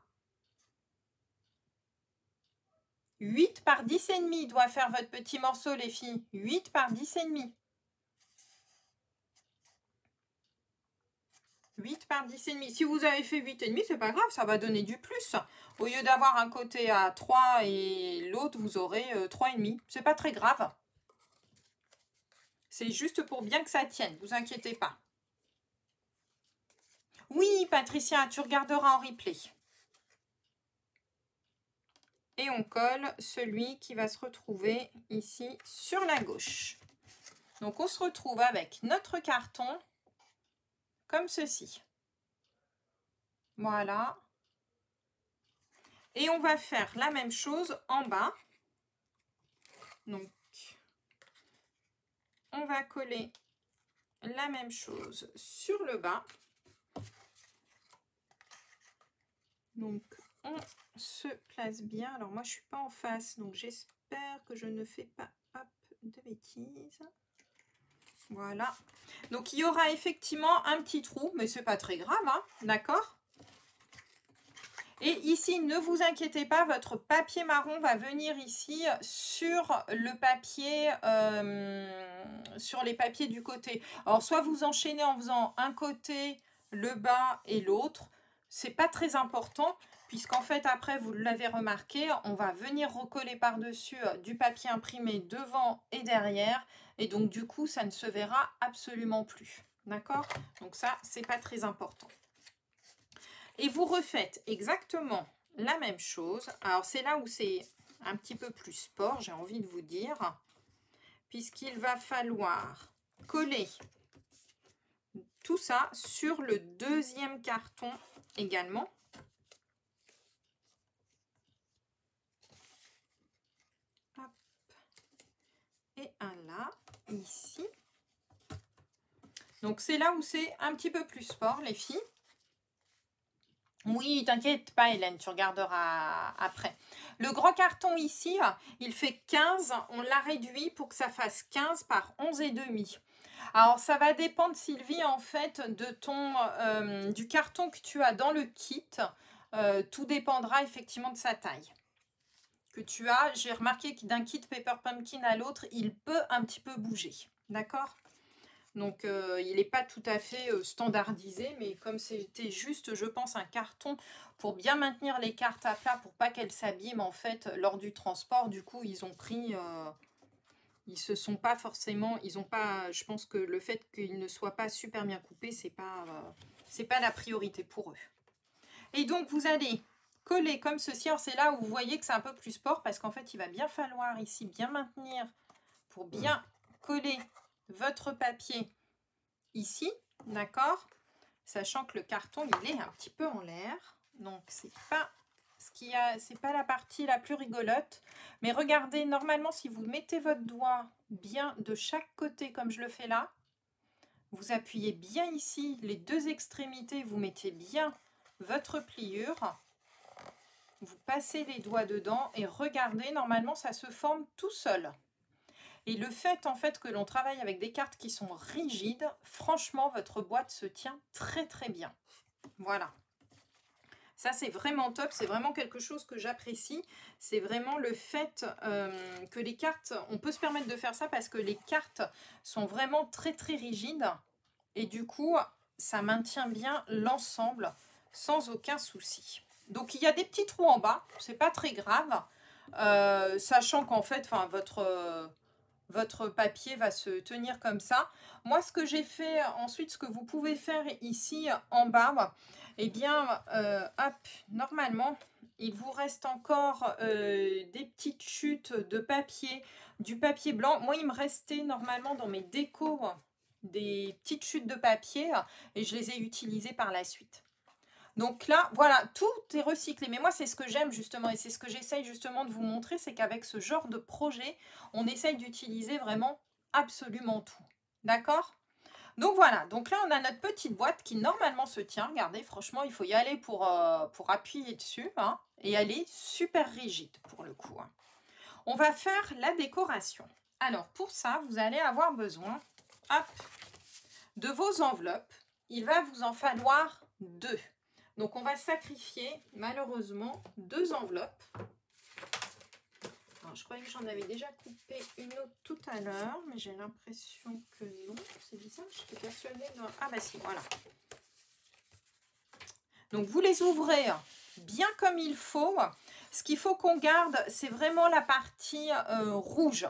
8 par 10,5 doit faire votre petit morceau, les filles. 8 par 10,5. 8 par 10,5. Si vous avez fait 8,5, c'est pas grave, ça va donner du plus. Au lieu d'avoir un côté à 3 et l'autre, vous aurez 3,5. C'est pas très grave. C'est juste pour bien que ça tienne, vous inquiétez pas. Oui, Patricia, tu regarderas en replay. Et on colle celui qui va se retrouver ici sur la gauche. Donc, on se retrouve avec notre carton comme ceci. Voilà. Et on va faire la même chose en bas. Donc, on va coller la même chose sur le bas. Donc, on se place bien. Alors, moi, je ne suis pas en face, donc j'espère que je ne fais pas de bêtises. Voilà. Donc, il y aura effectivement un petit trou, mais ce n'est pas très grave, hein, d'accord? Et ici, ne vous inquiétez pas, votre papier marron va venir ici sur le papier, sur les papiers du côté. Alors, soit vous enchaînez en faisant un côté, le bas et l'autre. C'est pas très important, puisqu'en fait, après, vous l'avez remarqué, on va venir recoller par-dessus du papier imprimé devant et derrière. Et donc, du coup, ça ne se verra absolument plus. D'accord? Donc ça, c'est pas très important. Et vous refaites exactement la même chose. Alors, c'est là où c'est un petit peu plus sport, j'ai envie de vous dire, puisqu'il va falloir coller tout ça sur le deuxième carton également. Hop. Et un là, ici. Donc, c'est là où c'est un petit peu plus sport, les filles. Oui, t'inquiète pas, Hélène, tu regarderas après. Le grand carton ici, il fait 15. On l'a réduit pour que ça fasse 15 par 11,5. Alors, ça va dépendre, Sylvie, en fait, de du carton que tu as dans le kit. Tout dépendra effectivement de sa taille que tu as. J'ai remarqué que d'un kit Paper Pumpkin à l'autre, il peut un petit peu bouger. D'accord ? Donc, il n'est pas tout à fait standardisé, mais comme c'était juste, je pense, un carton pour bien maintenir les cartes à plat, pour pas qu'elles s'abîment, en fait, lors du transport, du coup, ils ont pris... ils se sont pas forcément... Ils ont pas... Je pense que le fait qu'ils ne soient pas super bien coupés, c'est pas la priorité pour eux. Et donc, vous allez coller comme ceci. Alors, c'est là où vous voyez que c'est un peu plus sport, parce qu'en fait, il va bien falloir ici bien maintenir pour bien coller votre papier ici, d'accord? Sachant que le carton, il est un petit peu en l'air. Donc, c'est pas la partie la plus rigolote. Mais regardez, normalement, si vous mettez votre doigt bien de chaque côté, comme je le fais là, vous appuyez bien ici, les deux extrémités, vous mettez bien votre pliure. Vous passez les doigts dedans et regardez, normalement, ça se forme tout seul. Et le fait, en fait, que l'on travaille avec des cartes qui sont rigides, franchement, votre boîte se tient très, très bien. Voilà. Ça, c'est vraiment top. C'est vraiment quelque chose que j'apprécie. C'est vraiment le fait que les cartes... On peut se permettre de faire ça parce que les cartes sont vraiment très, très rigides. Et du coup, ça maintient bien l'ensemble sans aucun souci. Donc, il y a des petits trous en bas. C'est pas très grave. Sachant qu'en fait, votre papier va se tenir comme ça. Moi, ce que j'ai fait ensuite, ce que vous pouvez faire ici en bas, eh bien, hop, normalement, il vous reste encore des petites chutes de papier, du papier blanc. Moi, il me restait normalement dans mes décos des petites chutes de papier et je les ai utilisées par la suite. Donc là, voilà, tout est recyclé. Mais moi, c'est ce que j'aime justement et c'est ce que j'essaye justement de vous montrer, c'est qu'avec ce genre de projet, on essaye d'utiliser vraiment absolument tout. D'accord? Donc voilà, donc là, on a notre petite boîte qui normalement se tient. Regardez, franchement, il faut y aller pour appuyer dessus. Hein, et elle est super rigide pour le coup. Hein. On va faire la décoration. Alors, pour ça, vous allez avoir besoin hop, de vos enveloppes. Il va vous en falloir 2. Donc, on va sacrifier, malheureusement, 2 enveloppes. Alors, je croyais que j'en avais déjà coupé une autre tout à l'heure, mais j'ai l'impression que non. C'est bizarre, je suis persuadée de... Ah, bah si, voilà. Donc, vous les ouvrez bien comme il faut. Ce qu'il faut qu'on garde, c'est vraiment la partie rouge.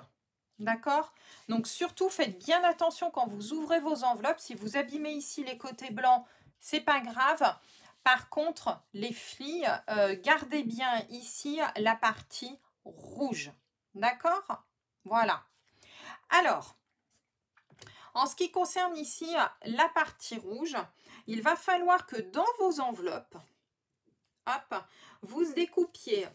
D'accord? Donc, surtout, faites bien attention quand vous ouvrez vos enveloppes. Si vous abîmez ici les côtés blancs, c'est pas grave. Par contre, les filles, gardez bien ici la partie rouge. D'accord? Voilà. Alors, en ce qui concerne ici la partie rouge, il va falloir que dans vos enveloppes, hop, vous découpiez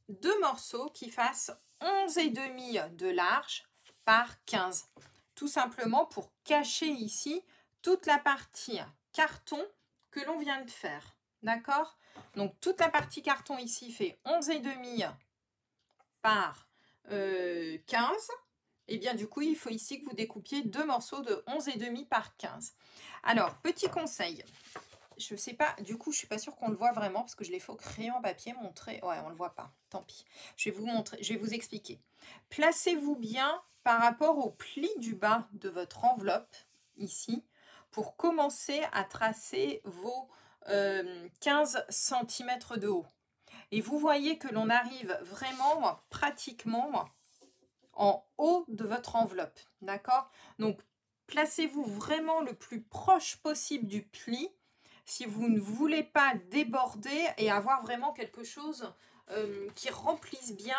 2 morceaux qui fassent 11,5 de large par 15. Tout simplement pour cacher ici toute la partie carton que l'on vient de faire. D'accord? Donc, toute la partie carton ici fait 11,5 par 15. Et bien, du coup, il faut ici que vous découpiez 2 morceaux de 11,5 par 15. Alors, petit conseil. Je ne sais pas, du coup, je ne suis pas sûre qu'on le voit vraiment parce que je l'ai fait au crayon papier montré. Ouais, on ne le voit pas. Tant pis. Je vais vous montrer, je vais vous expliquer. Placez-vous bien par rapport au pli du bas de votre enveloppe, ici, pour commencer à tracer vos 15 cm de haut. Et vous voyez que l'on arrive vraiment pratiquement en haut de votre enveloppe. D'accord? Donc, placez-vous vraiment le plus proche possible du pli si vous ne voulez pas déborder et avoir vraiment quelque chose qui remplisse bien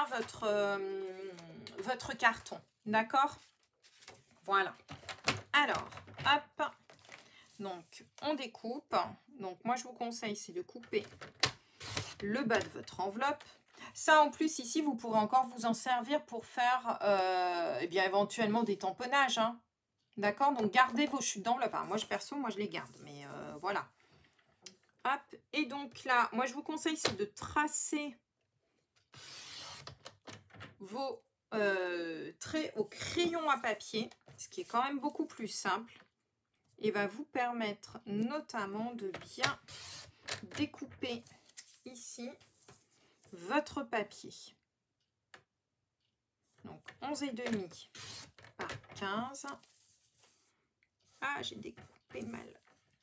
votre carton. D'accord? Voilà. Alors, hop. Donc, on découpe. Donc, moi, je vous conseille, c'est de couper le bas de votre enveloppe. Ça, en plus, ici, vous pourrez encore vous en servir pour faire, eh bien, éventuellement des tamponnages. Hein. D'accord? Donc, gardez vos chutes d'enveloppe. Moi, perso, moi, je les garde. Mais voilà. Hop. Et donc, là, moi, je vous conseille, c'est de tracer vos traits au crayon à papier, ce qui est quand même beaucoup plus simple. Et va vous permettre notamment de bien découper ici votre papier. Donc 11,5 par 15. Ah, j'ai découpé mal.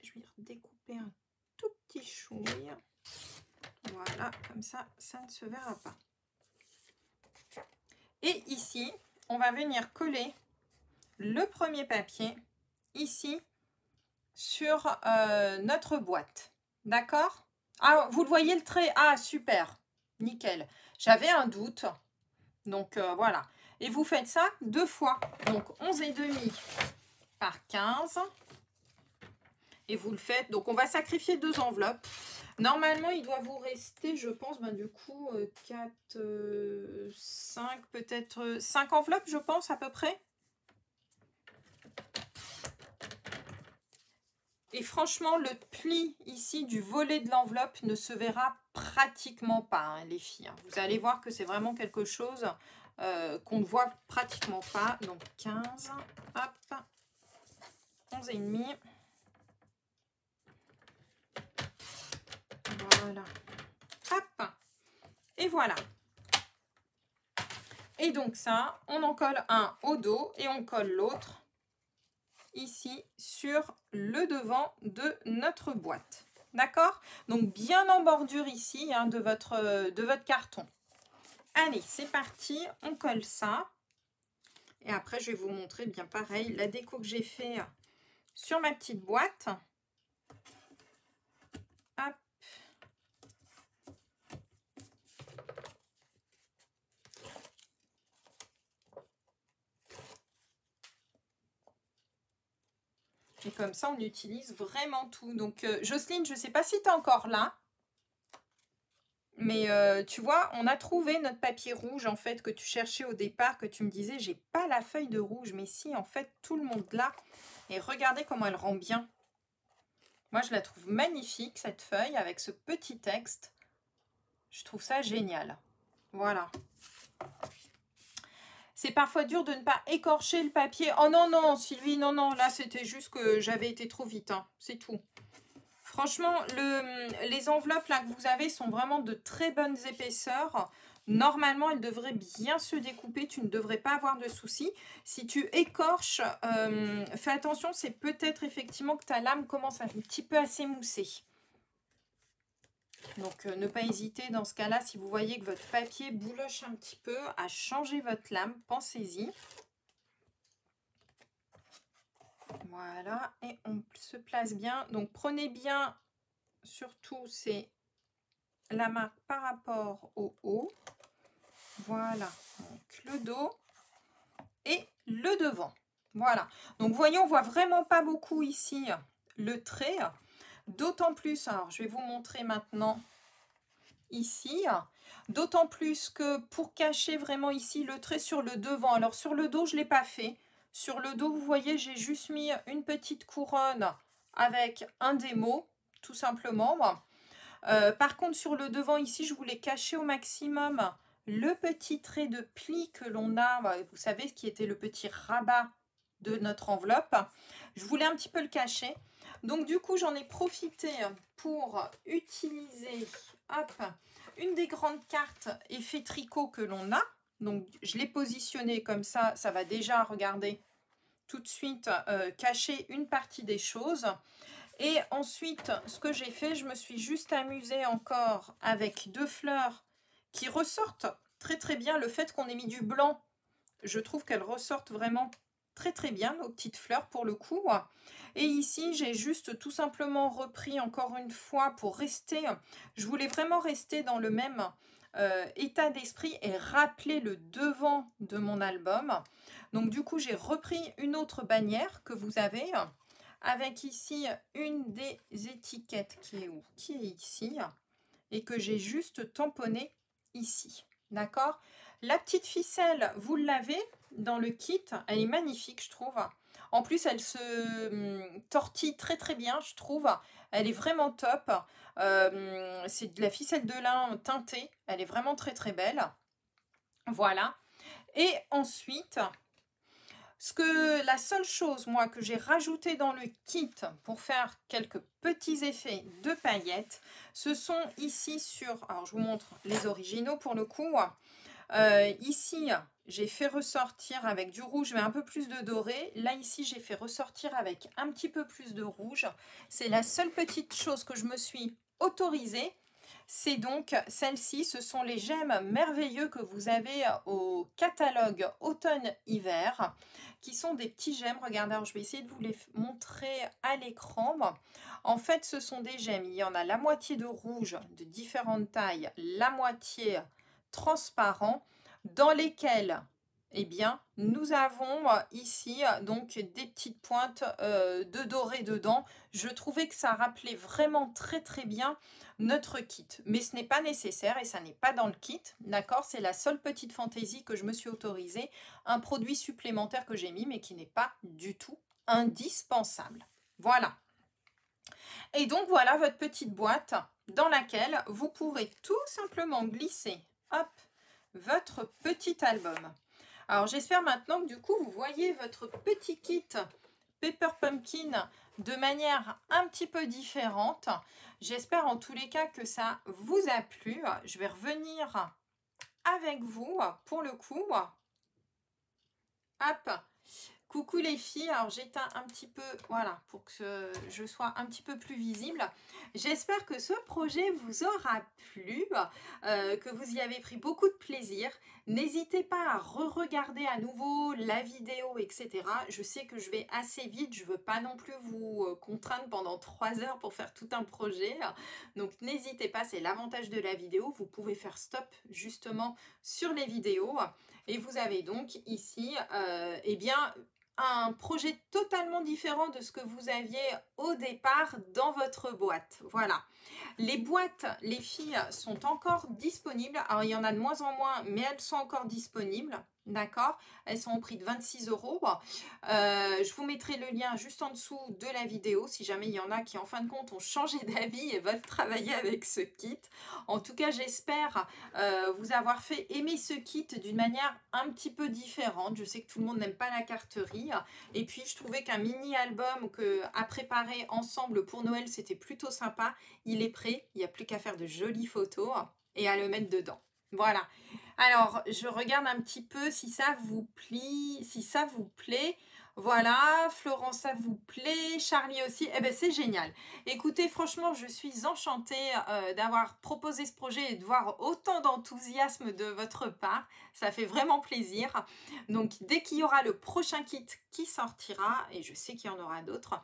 Je vais découper un tout petit chouille. Voilà, comme ça, ça ne se verra pas. Et ici, on va venir coller le premier papier ici sur notre boîte. D'accord? Ah, vous le voyez le trait? Ah, super. Nickel. J'avais un doute. Donc, voilà. Et vous faites ça 2 fois. Donc, 11,5 par 15. Et vous le faites. Donc, on va sacrifier 2 enveloppes. Normalement, il doit vous rester, je pense, ben, du coup, 4, 5, peut-être 5 enveloppes, je pense, à peu près. Et franchement, le pli ici du volet de l'enveloppe ne se verra pratiquement pas, hein, les filles. Vous allez voir que c'est vraiment quelque chose qu'on ne voit pratiquement pas. Donc 15, hop, 11,5. Voilà. Hop. Et voilà. Et donc ça, on en colle un au dos et on colle l'autre ici sur le devant de notre boîte. D'accord? Donc bien en bordure ici, hein, de votre carton. Allez, c'est parti, on colle ça. Et après, je vais vous montrer bien pareil la déco que j'ai fait sur ma petite boîte. Hop. Et comme ça, on utilise vraiment tout. Donc, Jocelyne, je ne sais pas si tu es encore là. Mais tu vois, on a trouvé notre papier rouge, en fait, que tu cherchais au départ, que tu me disais, j'ai pas la feuille de rouge. Mais si, en fait, tout le monde l'a. Et regardez comment elle rend bien. Moi, je la trouve magnifique, cette feuille, avec ce petit texte. Je trouve ça génial. Voilà. C'est parfois dur de ne pas écorcher le papier. Oh non, non, Sylvie, non, non. Là, c'était juste que j'avais été trop vite. Hein. C'est tout. Franchement, les enveloppes là que vous avez sont vraiment de très bonnes épaisseurs. Normalement, elles devraient bien se découper. Tu ne devrais pas avoir de soucis. Si tu écorches, fais attention. C'est peut-être effectivement que ta lame commence un petit peu à s'émousser. Donc, ne pas hésiter dans ce cas-là, si vous voyez que votre papier bouloche un petit peu, à changer votre lame. Pensez-y. Voilà, et on se place bien. Donc, prenez bien, surtout, c'est la marque par rapport au haut. Voilà, donc le dos et le devant. Voilà, donc, vous voyez, on voit vraiment pas beaucoup ici le trait. D'autant plus, alors, je vais vous montrer maintenant ici. D'autant plus que pour cacher vraiment ici le trait sur le devant. Alors, sur le dos, je ne l'ai pas fait. Sur le dos, vous voyez, j'ai juste mis une petite couronne avec un démo, tout simplement. Par contre, sur le devant, ici, je voulais cacher au maximum le petit trait de pli que l'on a, vous savez, qui était le petit rabat de notre enveloppe. Je voulais un petit peu le cacher. Donc, du coup, j'en ai profité pour utiliser, hop, une des grandes cartes effet tricot que l'on a. Donc, je l'ai positionné comme ça, ça va déjà, regardez, tout de suite cacher une partie des choses. Et ensuite, ce que j'ai fait, je me suis juste amusée encore avec 2 fleurs qui ressortent très très bien. Le fait qu'on ait mis du blanc, je trouve qu'elles ressortent vraiment très très bien, nos petites fleurs pour le coup. Et ici, j'ai juste tout simplement repris encore une fois pour rester, je voulais vraiment rester dans le même état d'esprit et rappeler le devant de mon album. Donc du coup, j'ai repris une autre bannière que vous avez, avec ici une des étiquettes qui est où? Qui est ici, et que j'ai juste tamponné ici. D'accord? La petite ficelle, vous l'avez dans le kit. Elle est magnifique, je trouve. En plus, elle se tortille très très bien, je trouve. Elle est vraiment top. C'est de la ficelle de lin teintée. Elle est vraiment très très belle. Voilà. Et ensuite, la seule chose, moi, que j'ai rajouté dans le kit pour faire quelques petits effets de paillettes, ce sont ici sur... Alors, je vous montre les originaux pour le coup. Ici, j'ai fait ressortir avec du rouge, mais un peu plus de doré. Là, ici, j'ai fait ressortir avec un petit peu plus de rouge. C'est la seule petite chose que je me suis autorisée. C'est donc celle-ci. Ce sont les gemmes merveilleux que vous avez au catalogue automne-hiver, qui sont des petits gemmes. Regardez, alors je vais essayer de vous les montrer à l'écran. En fait, ce sont des gemmes. Il y en a la moitié de rouge de différentes tailles, la moitié transparent, dans lesquels eh bien, nous avons ici donc des petites pointes de doré dedans. Je trouvais que ça rappelait vraiment très très bien notre kit. Mais ce n'est pas nécessaire et ça n'est pas dans le kit. D'accord? C'est la seule petite fantaisie que je me suis autorisée. Un produit supplémentaire que j'ai mis mais qui n'est pas du tout indispensable. Voilà. Et donc voilà votre petite boîte dans laquelle vous pourrez tout simplement glisser, hop, votre petit album. Alors j'espère maintenant que du coup vous voyez votre petit kit Pepper Pumpkin de manière un petit peu différente. J'espère en tous les cas que ça vous a plu. Je vais revenir avec vous pour le coup. Hop. Coucou les filles, alors j'éteins un petit peu, voilà, pour que je sois un petit peu plus visible. J'espère que ce projet vous aura plu, que vous y avez pris beaucoup de plaisir. N'hésitez pas à re-regarder à nouveau la vidéo, etc. Je sais que je vais assez vite, je ne veux pas non plus vous contraindre pendant 3 heures pour faire tout un projet. Donc n'hésitez pas, c'est l'avantage de la vidéo, vous pouvez faire stop justement sur les vidéos. Et vous avez donc ici, eh bien, un projet totalement différent de ce que vous aviez au départ dans votre boîte. Voilà. Les boîtes, les filles, sont encore disponibles. Alors, il y en a de moins en moins, mais elles sont encore disponibles. D'accord? Elles sont au prix de 26 €. Je vous mettrai le lien juste en dessous de la vidéo si jamais il y en a qui en fin de compte ont changé d'avis et veulent travailler avec ce kit. En tout cas, j'espère vous avoir fait aimer ce kit d'une manière un petit peu différente. Je sais que tout le monde n'aime pas la carterie. Et puis, je trouvais qu'un mini-album à préparer ensemble pour Noël, c'était plutôt sympa. Il est prêt. Il n'y a plus qu'à faire de jolies photos et à le mettre dedans. Voilà. Alors, je regarde un petit peu si ça vous plie, si ça vous plaît. Voilà, Florence, ça vous plaît, Charlie aussi. Eh bien, c'est génial. Écoutez, franchement, je suis enchantée d'avoir proposé ce projet et de voir autant d'enthousiasme de votre part. Ça fait vraiment plaisir. Donc, dès qu'il y aura le prochain kit qui sortira, et je sais qu'il y en aura d'autres,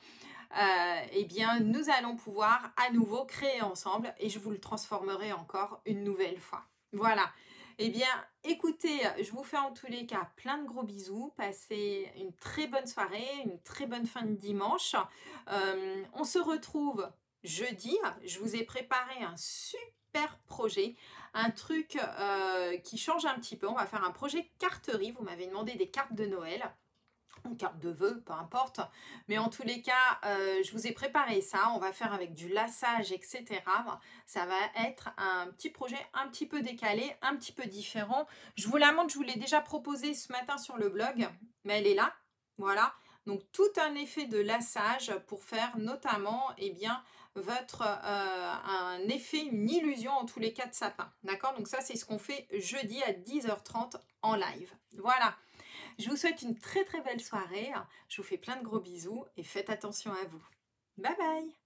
eh bien, nous allons pouvoir à nouveau créer ensemble et je vous le transformerai encore une nouvelle fois. Voilà. Eh bien, écoutez, je vous fais en tous les cas plein de gros bisous. Passez une très bonne soirée, une très bonne fin de dimanche. On se retrouve jeudi. Je vous ai préparé un super projet, un truc qui change un petit peu. On va faire un projet carterie. Vous m'avez demandé des cartes de Noël. Une carte de vœux, peu importe. Mais en tous les cas, je vous ai préparé ça. On va faire avec du lassage, etc. Ça va être un petit projet un petit peu décalé, un petit peu différent. Je vous la montre, je vous l'ai déjà proposé ce matin sur le blog, mais elle est là. Voilà. Donc, tout un effet de lassage pour faire notamment, eh bien, un effet, une illusion en tous les cas de sapin. D'accord? Donc, ça, c'est ce qu'on fait jeudi à 10h30 en live. Voilà. Je vous souhaite une très très belle soirée. Je vous fais plein de gros bisous et faites attention à vous. Bye bye!